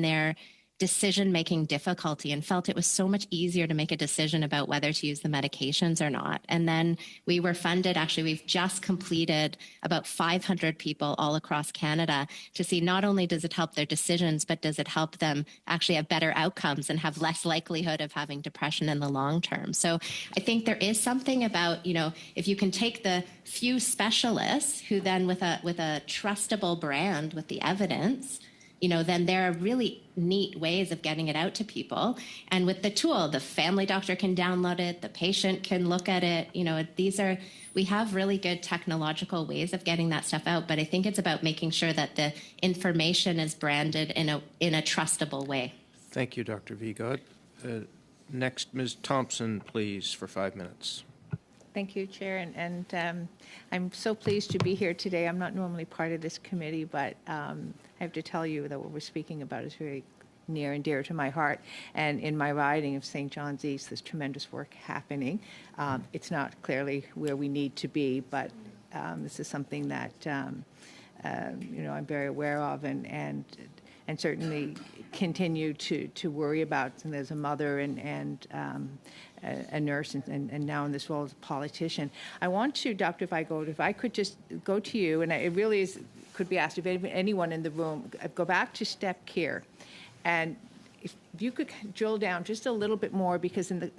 their decision-making difficulty and felt it was so much easier to make a decision about whether to use the medications or not. And then we were funded, actually, we've just completed about 500 people all across Canada to see not only does it help their decisions, but does it help them actually have better outcomes and have less likelihood of having depression in the long term. So I think there is something about, if you can take the few specialists who then with a trustable brand with the evidence, then there are really neat ways of getting it out to people. And with the tool, the family doctor can download it, the patient can look at it. We have really good technological ways of getting that stuff out, but I think it's about making sure that the information is branded in a trustable way. Thank you, Dr. Vigod. Next, Ms. Thompson, please, for 5 minutes. Thank you, Chair, and I'm so pleased to be here today. I'm not normally part of this committee, but I have to tell you that what we're speaking about is very near and dear to my heart. And in my riding of St. John's East, there's tremendous work happening. It's not clearly where we need to be, but this is something that I'm very aware of and certainly continue to worry about. And as a mother and a nurse and now in this role as a politician, I want to, Dr. Vigold, if I could just go to you, and it really could be asked of anyone in the room, go back to step care. And if you could drill down just a little bit more, because in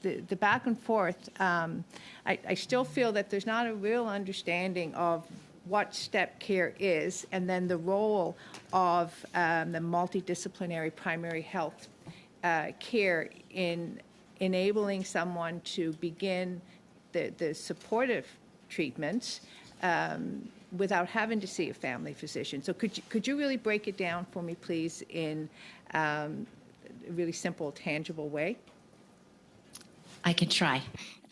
the back and forth, I still feel that there's not a real understanding of what step care is, and then the role of the multidisciplinary primary health care in enabling someone to begin the supportive treatments without having to see a family physician. So could you really break it down for me, please, in a really simple, tangible way? I can try.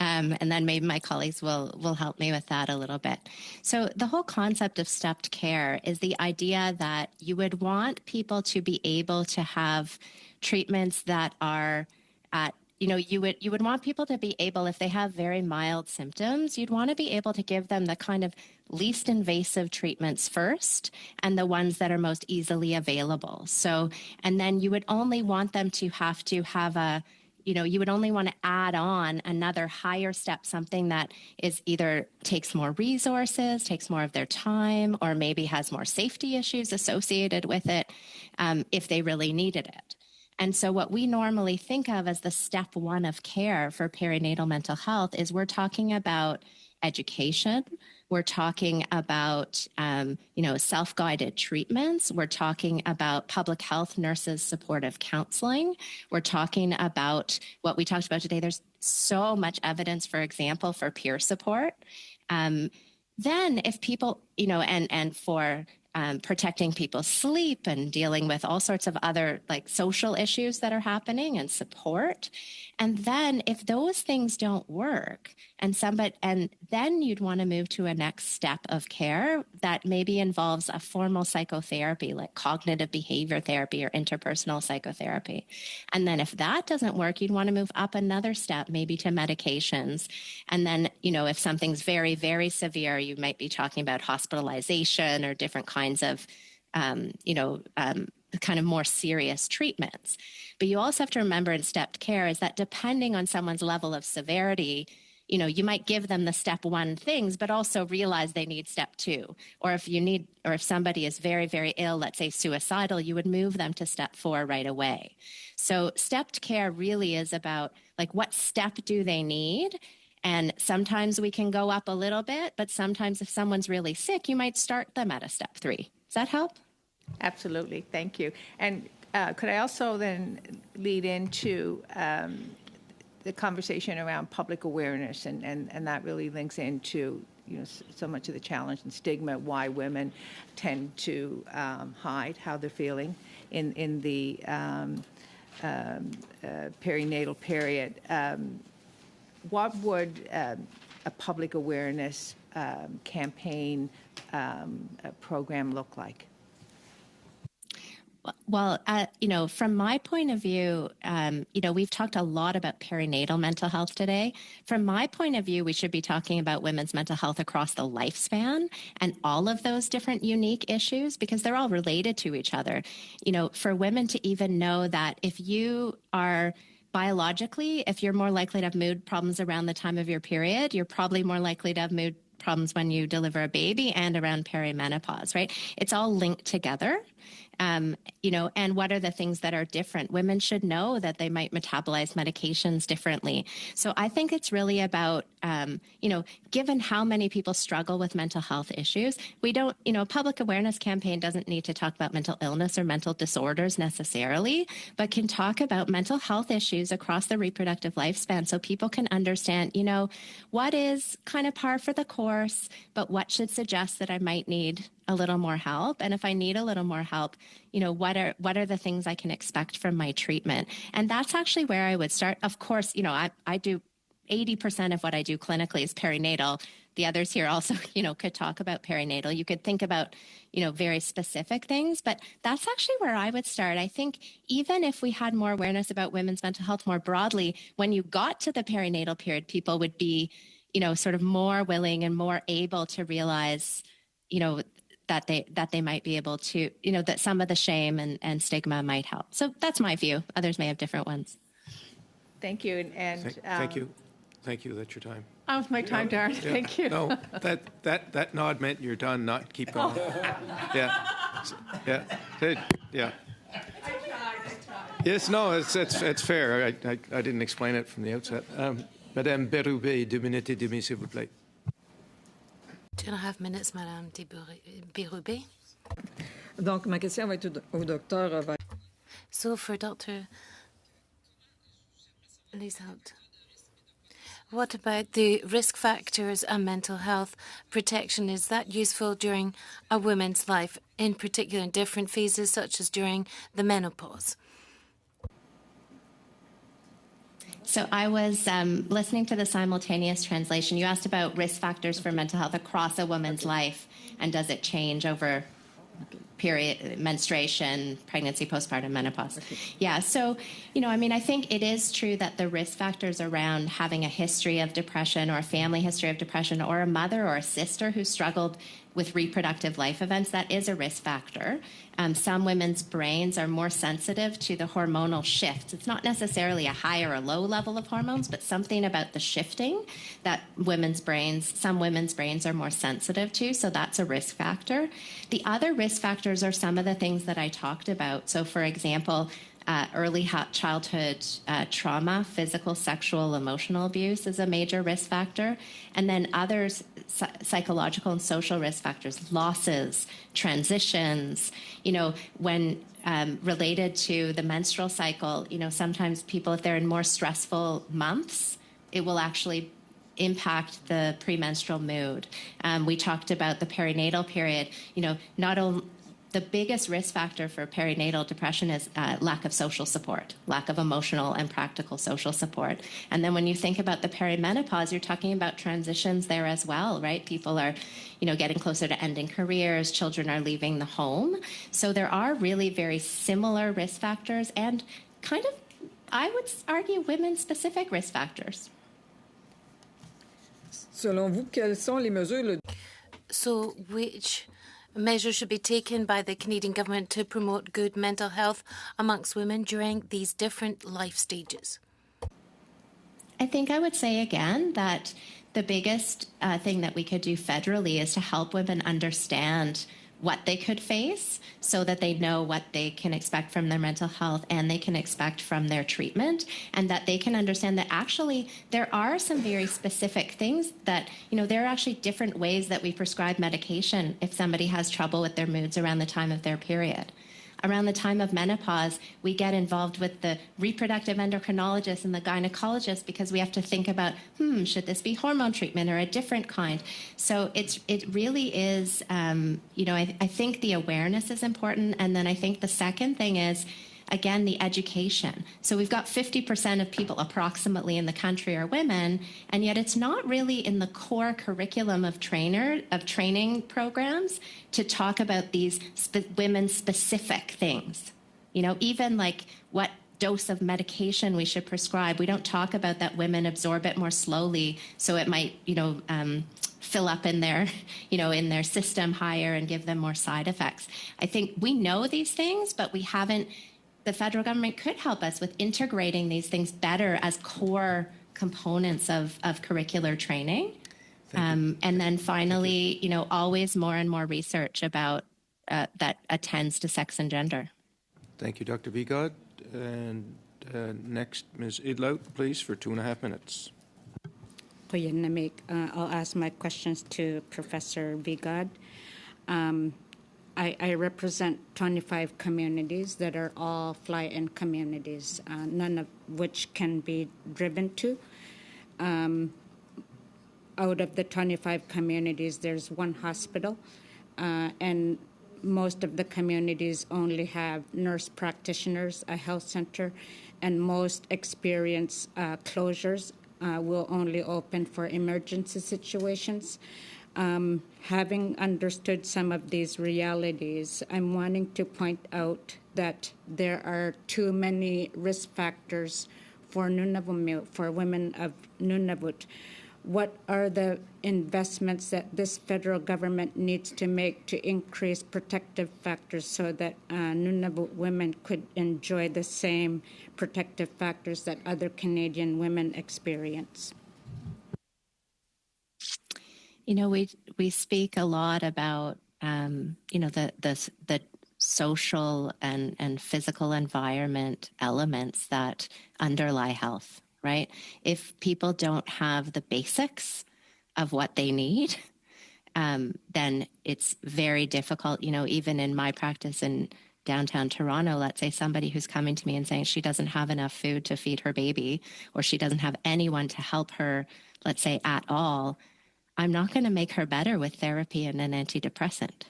And then maybe my colleagues will help me with that a little bit. So the whole concept of stepped care is the idea that you would want people to be able to have treatments that are at, you would want people to be able, if they have very mild symptoms, you'd want to be able to give them the kind of least invasive treatments first and the ones that are most easily available. So, and then you would only want them to have you would only want to add on another higher step, something that is either takes more resources, takes more of their time, or maybe has more safety issues associated with it if they really needed it. And so what we normally think of as the step one of care for perinatal mental health is we're talking about education. We're talking about, self-guided treatments. We're talking about public health nurses' supportive counseling. We're talking about what we talked about today. There's so much evidence, for example, for peer support. Then if people, and for protecting people's sleep and dealing with all sorts of other like social issues that are happening and support. And then if those things don't work and then you'd want to move to a next step of care that maybe involves a formal psychotherapy like cognitive behavior therapy or interpersonal psychotherapy. And then if that doesn't work, you'd want to move up another step, maybe to medications. And then, if something's very, very severe, you might be talking about hospitalization or different kinds of, kind of more serious treatments. But you also have to remember in stepped care is that depending on someone's level of severity, you might give them the step one things, but also realize they need step two. Or if somebody is very, very ill, let's say suicidal, you would move them to step 4 right away. So stepped care really is about like what step do they need? And sometimes we can go up a little bit, but sometimes if someone's really sick, you might start them at a step 3. Does that help? Absolutely. Thank you. And could I also then lead into the conversation around public awareness, and that really links into so much of the challenge and stigma why women tend to hide how they're feeling in the perinatal period. What would a public awareness campaign program look like? Well, from my point of view, we've talked a lot about perinatal mental health today. From my point of view, we should be talking about women's mental health across the lifespan and all of those different unique issues because they're all related to each other. For women to even know that if you are biologically, if you're more likely to have mood problems around the time of your period, you're probably more likely to have mood problems when you deliver a baby and around perimenopause, right? It's all linked together. And what are the things that are different? Women should know that they might metabolize medications differently. So I think it's really about, given how many people struggle with mental health issues, we don't, a public awareness campaign doesn't need to talk about mental illness or mental disorders necessarily, but can talk about mental health issues across the reproductive lifespan so people can understand, what is kind of par for the course, but what should suggest that I might need a little more help? And if I need a little more help, what are the things I can expect from my treatment? And that's actually where I would start. Of course, I do 80% of what I do clinically is perinatal. The others here also, could talk about perinatal. You could think about, very specific things, but that's actually where I would start. I think even if we had more awareness about women's mental health more broadly, when you got to the perinatal period, people would be, sort of more willing and more able to realize, that they might be able to, that some of the shame and stigma might help. So that's my view. Others may have different ones. Thank you. Thank you. Thank you. That's your time. Oh, it's my time, Darren. Yeah. Thank you. No, that nod meant you're done, not keep going. Yeah. Yeah. Good. Yeah. I tried. Yes, no, it's fair. I didn't explain it from the outset. Madame Berube, 2 minutes et demie, s'il vous plaît. 2.5 minutes, Madame Berube. Donc, ma question va être au docteur. So for Dr. Lieshout, what about the risk factors and mental health protection? Is that useful during a woman's life, in particular in different phases, such as during the menopause? So I was listening to the simultaneous translation. You asked about risk factors for mental health across a woman's life, and does it change over period, menstruation, pregnancy, postpartum, menopause. Yeah, so, I think it is true that the risk factors around having a history of depression or a family history of depression or a mother or a sister who struggled with reproductive life events, that is a risk factor. Some women's brains are more sensitive to the hormonal shifts. It's not necessarily a high or a low level of hormones, but something about the shifting that some women's brains are more sensitive to, so that's a risk factor. The other risk factors are some of the things that I talked about. So, for example, early childhood trauma, physical, sexual, emotional abuse is a major risk factor. And then others, psychological and social risk factors, losses, transitions, when related to the menstrual cycle, sometimes people, if they're in more stressful months, it will actually impact the premenstrual mood. We talked about the perinatal period, not only the biggest risk factor for perinatal depression is lack of social support, lack of emotional and practical social support. And then when you think about the perimenopause, you're talking about transitions there as well, right? People are, getting closer to ending careers, children are leaving the home. So there are really very similar risk factors and kind of, I would argue, women-specific risk factors. Selon vous, quelles sont les mesures? So which measures should be taken by the Canadian government to promote good mental health amongst women during these different life stages? I think I would say again that the biggest thing that we could do federally is to help women understand what they could face so that they know what they can expect from their mental health and they can expect from their treatment, and that they can understand that actually there are some very specific things that, there are actually different ways that we prescribe medication if somebody has trouble with their moods around the time of their period. Around the time of menopause, we get involved with the reproductive endocrinologist and the gynecologist because we have to think about, should this be hormone treatment or a different kind? So it really is, I think the awareness is important. And then I think the second thing is, again, the education. So we've got 50% of people approximately in the country are women, and yet it's not really in the core curriculum of training programs to talk about these women-specific things. Even like what dose of medication we should prescribe. We don't talk about that women absorb it more slowly, so it might, fill up in their, in their system higher and give them more side effects. I think we know these things, but we haven't. The federal government could help us with integrating these things better as core components of curricular training. And then finally, always more and more research about that attends to sex and gender. Thank you, Dr. Vigod. And next, Ms. Idlout, please, for 2.5 minutes. I'll ask my questions to Professor Vigod. I represent 25 communities that are all fly-in communities, none of which can be driven to. Out of the 25 communities, there's one hospital, and most of the communities only have nurse practitioners, a health center, and most experience closures will only open for emergency situations. Having understood some of these realities, I'm wanting to point out that there are too many risk factors for Nunavut, for women of Nunavut. What are the investments that this federal government needs to make to increase protective factors so that Nunavut women could enjoy the same protective factors that other Canadian women experience? You know, we speak a lot about the social and physical environment elements that underlie health, right? If people don't have the basics of what they need, then it's very difficult. You know, even in my practice in downtown Toronto, let's say somebody who's coming to me and saying she doesn't have enough food to feed her baby, or she doesn't have anyone to help her, let's say, at all, I'm not going to make her better with therapy and an antidepressant,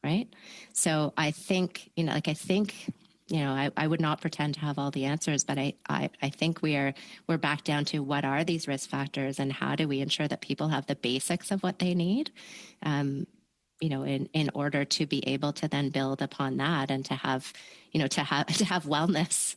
right? So I think, I would not pretend to have all the answers, but I think we're back down to what are these risk factors and how do we ensure that people have the basics of what they need, in order to be able to then build upon that and to have wellness.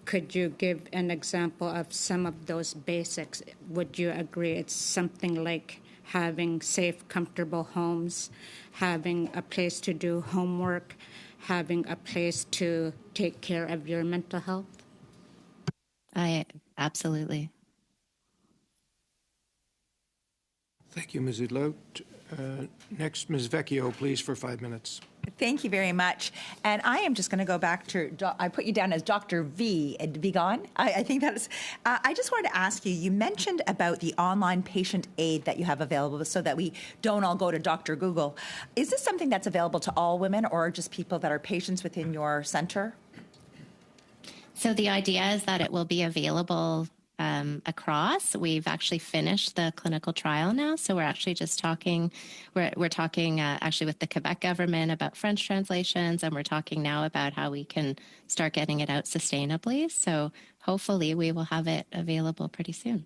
Could you give an example of some of those basics? Would you agree it's something like having safe, comfortable homes, having a place to do homework, having a place to take care of your mental health? Absolutely. Thank you, Ms. Udlout. Next, Ms. Vecchio, please, for 5 minutes. Thank you very much. And I am just going to go back to, I put you down as Dr. V. Vigon. I think that is, I just wanted to ask you, you mentioned about the online patient aid that you have available so that we don't all go to Dr. Google. Is this something that's available to all women or just people that are patients within your center? So the idea is that it will be available across. We've actually finished the clinical trial now, so we're actually just talking. We're talking actually with the Quebec government about French translations, and we're talking now about how we can start getting it out sustainably. So hopefully, we will have it available pretty soon.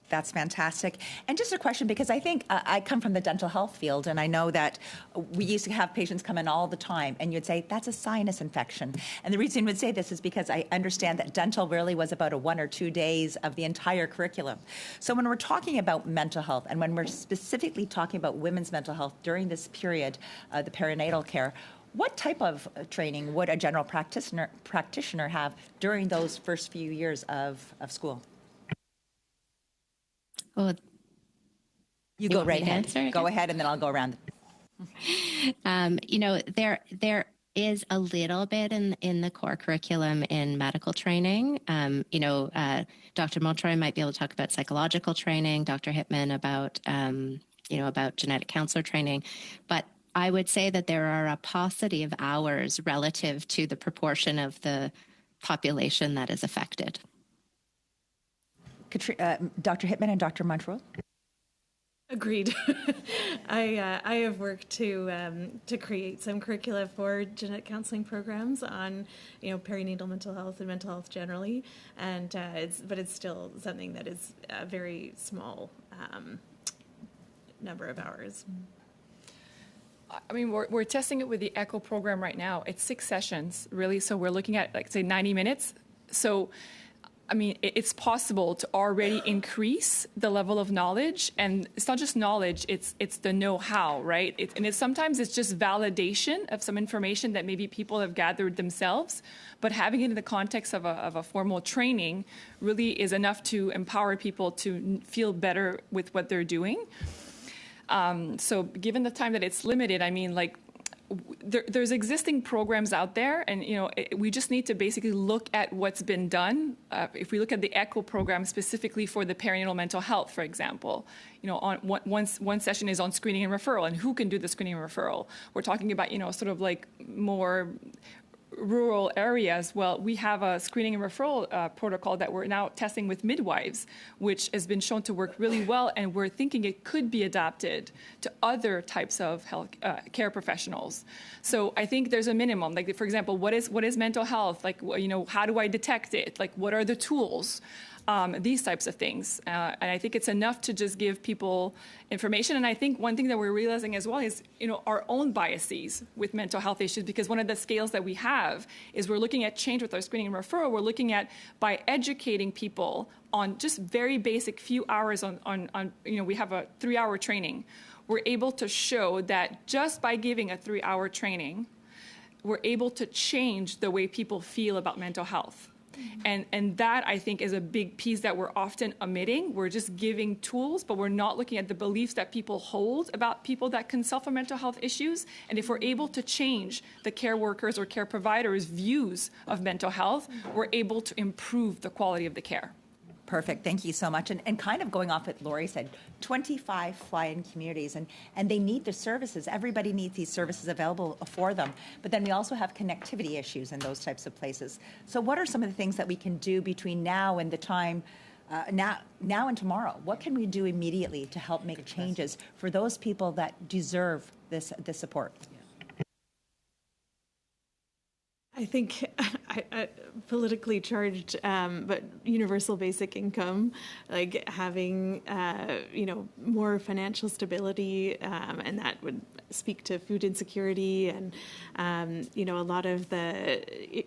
That's fantastic. And just a question, because I think I come from the dental health field, and I know that we used to have patients come in all the time, and you'd say, that's a sinus infection. And the reason we would say this is because I understand that dental really was about a 1 or 2 days of the entire curriculum. So when we're talking about mental health, and when we're specifically talking about women's mental health during this period, the perinatal care, what type of training would a general practitioner have during those first few years of school? Well, you go right ahead. Answer? Go ahead, and then I'll go around. There is a little bit in the core curriculum in medical training. Dr. Montroy might be able to talk about psychological training, Dr. Hittman about genetic counselor training. But I would say that there are a paucity of hours relative to the proportion of the population that is affected. Dr. Hittman and Dr. Montreux? Agreed. I have worked to create some curricula for genetic counseling programs on perinatal mental health and mental health generally, and it's still something that is a very small number of hours. I mean, we're testing it with the ECHO program right now. It's 6 sessions, really. So we're looking at, say, 90 minutes. So I mean, it's possible to already increase the level of knowledge, and it's not just knowledge; it's the know-how, right? Sometimes it's just validation of some information that maybe people have gathered themselves, but having it in the context of a formal training really is enough to empower people to feel better with what they're doing. So, given the time that it's limited, I mean, there's existing programs out there, and we just need to basically look at what's been done. If we look at the ECHO program specifically for the perinatal mental health, for example, on one session is on screening and referral, and who can do the screening and referral. We're talking about sort of like more rural areas, well, we have a screening and referral protocol that we're now testing with midwives, which has been shown to work really well, and we're thinking it could be adapted to other types of health care professionals. So I think there's a minimum. Like, for example, what is mental health? Like, how do I detect it? Like, what are the tools? These types of things. And I think it's enough to just give people information. And I think one thing that we're realizing as well is, our own biases with mental health issues, because one of the scales that we have is we're looking at change with our screening and referral. We're looking at, by educating people on just very basic few hours on we have a 3-hour training. We're able to show that just by giving a 3-hour training, we're able to change the way people feel about mental health. And that, I think, is a big piece that we're often omitting. We're just giving tools, but we're not looking at the beliefs that people hold about people that can suffer mental health issues. And if we're able to change the care workers or care providers' views of mental health, we're able to improve the quality of the care. Perfect. Thank you so much. And kind of going off what Lori said, 25 fly-in communities, and they need the services. Everybody needs these services available for them. But then we also have connectivity issues in those types of places. So what are some of the things that we can do between now and the time, now and tomorrow? What can we do immediately to help make changes for those people that deserve this support? I think politically charged, but universal basic income, like having, more financial stability, and that would speak to food insecurity and, a lot of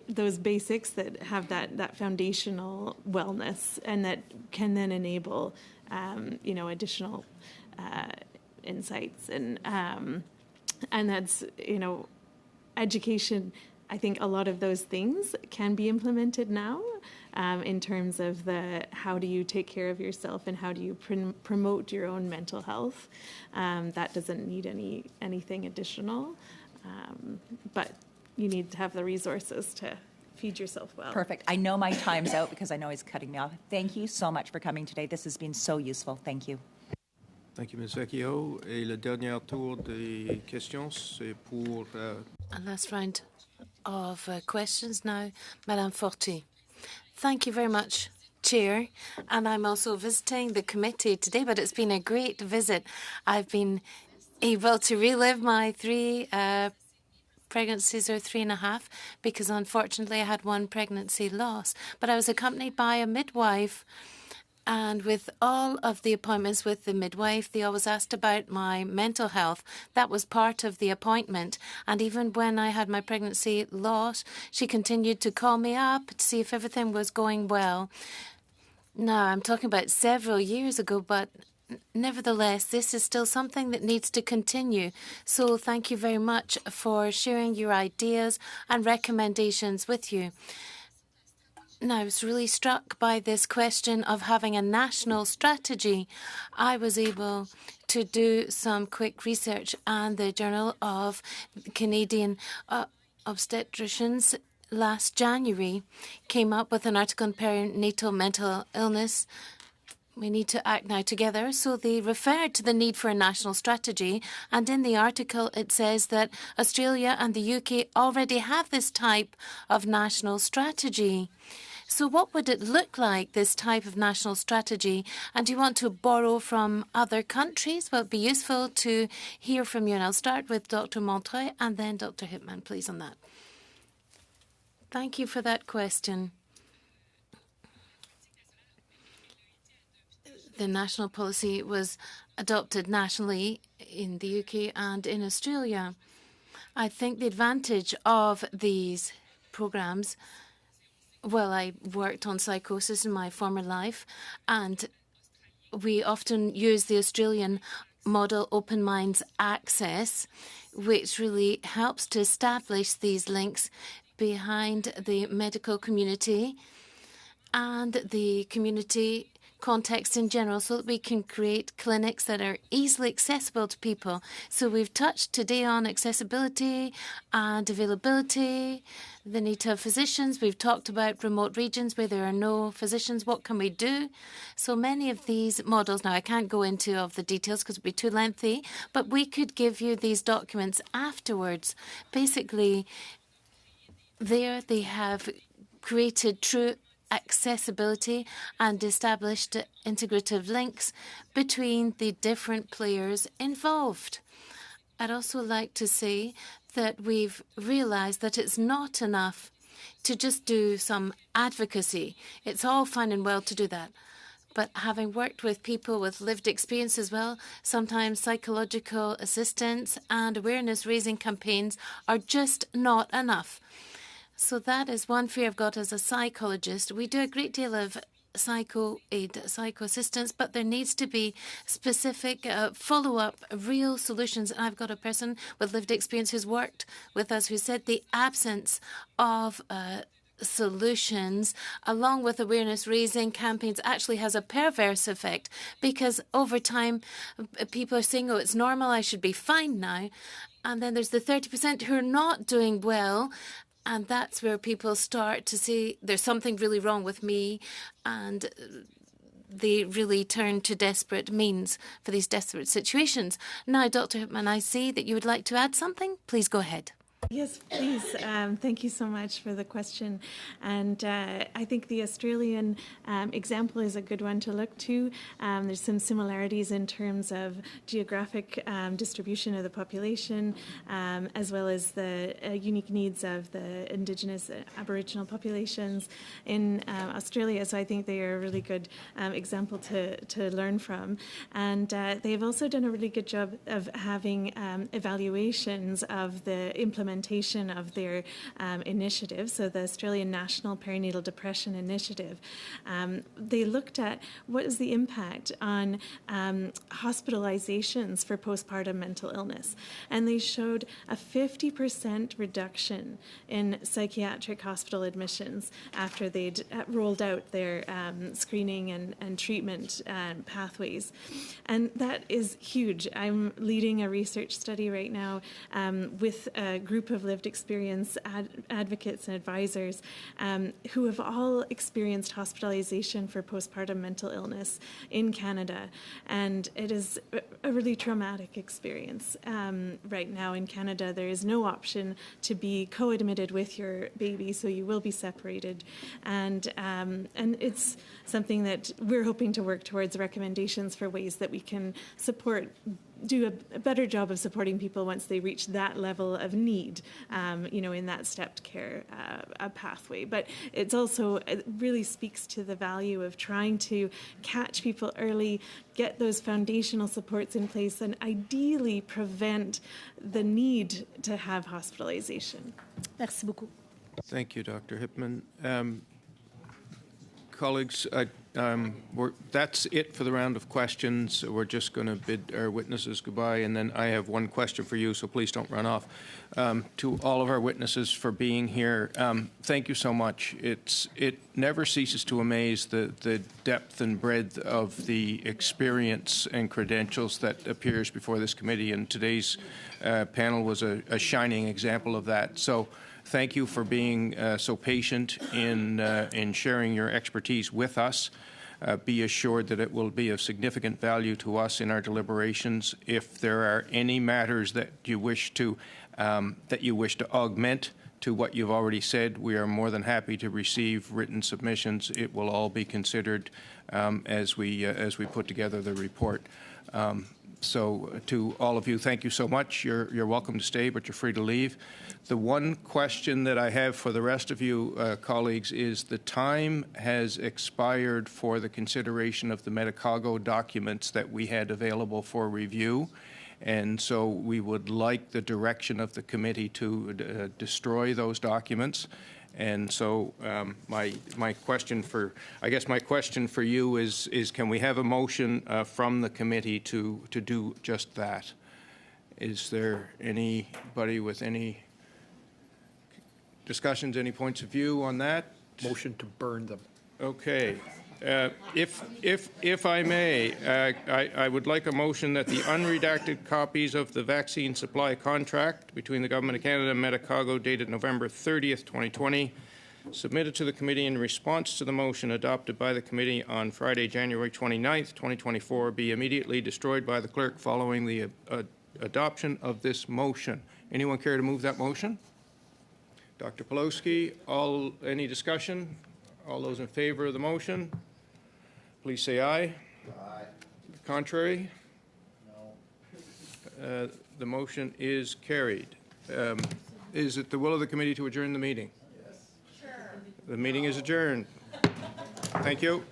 those basics that have that foundational wellness and that can then enable, additional insights and that's, education. I think a lot of those things can be implemented now in terms of how do you take care of yourself and how do you promote your own mental health. That doesn't need anything additional, but you need to have the resources to feed yourself well. Perfect. I know my time's out because I know he's cutting me off. Thank you so much for coming today. This has been so useful. Thank you. Thank you, Ms. Vecchio. Et le dernier tour des questions, c'est pour... A last round of questions now, Madame Forti. Thank you very much, Chair. And I'm also visiting the committee today, but it's been a great visit. I've been able to relive my 3 pregnancies, or 3.5, because unfortunately I had 1 pregnancy loss. But I was accompanied by a midwife. And with all of the appointments with the midwife, they always asked about my mental health. That was part of the appointment. And even when I had my pregnancy loss, she continued to call me up to see if everything was going well. Now, I'm talking about several years ago, but nevertheless, this is still something that needs to continue. So thank you very much for sharing your ideas and recommendations with you. Now, I was really struck by this question of having a national strategy. I was able to do some quick research, and the Journal of Canadian Obstetricians last January came up with an article on perinatal mental illness. We need to act now together. So they referred to the need for a national strategy. And in the article, it says that Australia and the UK already have this type of national strategy. So what would it look like, this type of national strategy? And do you want to borrow from other countries? Well, it'd be useful to hear from you. And I'll start with Dr. Montreuil and then Dr. Hittman, please, on that. Thank you for that question. The national policy was adopted nationally in the UK and in Australia. I think the advantage of these programs, well, I worked on psychosis in my former life, and we often use the Australian model, Open Minds Access, which really helps to establish these links behind the medical community and the community context in general, so that we can create clinics that are easily accessible to people. So we've touched today on accessibility and availability, the need to have physicians. We've talked about remote regions where there are no physicians. What can we do? So many of these models, now I can't go into all of the details because it would be too lengthy, but we could give you these documents afterwards. Basically, There they have created true accessibility and established integrative links between the different players involved. I'd also like to say that we've realized that it's not enough to just do some advocacy. It's all fine and well to do that. But having worked with people with lived experience as well, sometimes psychological assistance and awareness-raising campaigns are just not enough. So that is one fear I've got as a psychologist. We do a great deal of psycho-aid, psycho-assistance, but there needs to be specific follow-up, real solutions. And I've got a person with lived experience who's worked with us who said the absence of solutions along with awareness-raising campaigns actually has a perverse effect, because over time people are saying, oh, it's normal, I should be fine now. And then there's the 30% who are not doing well. And that's where people start to say there's something really wrong with me, and they really turn to desperate means for these desperate situations. Now, Dr. Hipman, I see that you would like to add something. Please go ahead. Yes, please. Thank you so much for the question. And I think the Australian example is a good one to look to. There's some similarities in terms of geographic distribution of the population, as well as the unique needs of the Indigenous Aboriginal populations in Australia. So I think they are a really good example to learn from. And they've also done a really good job of having evaluations of the implementation of their initiative, so the Australian National Perinatal Depression Initiative. They looked at what is the impact on hospitalizations for postpartum mental illness, and they showed a 50% reduction in psychiatric hospital admissions after they'd rolled out their screening and treatment pathways. And that is huge. I'm leading a research study right now with a group of lived experience advocates and advisors who have all experienced hospitalization for postpartum mental illness in Canada. And it is a really traumatic experience. Right now in Canada, there is no option to be co-admitted with your baby, so you will be separated. And it's something that we're hoping to work towards recommendations for ways that we can do a better job of supporting people once they reach that level of need, in that stepped care pathway. But it really speaks to the value of trying to catch people early, get those foundational supports in place, and ideally prevent the need to have hospitalization. Merci beaucoup. Thank you, Dr. Hipman. Colleagues, that's it for the round of questions. We're just going to bid our witnesses goodbye, and then I have one question for you, so please don't run off. To all of our witnesses for being here, thank you so much. It never ceases to amaze the depth and breadth of the experience and credentials that appears before this committee, and today's panel was a shining example of that. So thank you for being so patient in sharing your expertise with us. Be assured that it will be of significant value to us in our deliberations. If there are any matters that you wish to augment to what you've already said, we are more than happy to receive written submissions. It will all be considered as we put together the report. So to all of you, thank you so much. You're welcome to stay, but you're free to leave. The one question that I have for the rest of you, colleagues, is the time has expired for the consideration of the Medicago documents that we had available for review. And so we would like the direction of the committee to destroy those documents. And so my question for you is can we have a motion from the committee to do just that? Is there anybody with any discussions, any points of view on that? Motion to burn them. Okay. If I may, I would like a motion that the unredacted copies of the vaccine supply contract between the Government of Canada and Medicago dated November 30th, 2020, submitted to the committee in response to the motion adopted by the committee on Friday, January 29th, 2024, be immediately destroyed by the clerk following the adoption of this motion. Anyone care to move that motion? Dr. Pelosi, any discussion? All those in favor of the motion, please say aye. Aye. Contrary? No. The motion is carried. Is it the will of the committee to adjourn the meeting? Yes. Sure. The meeting is adjourned. Thank you.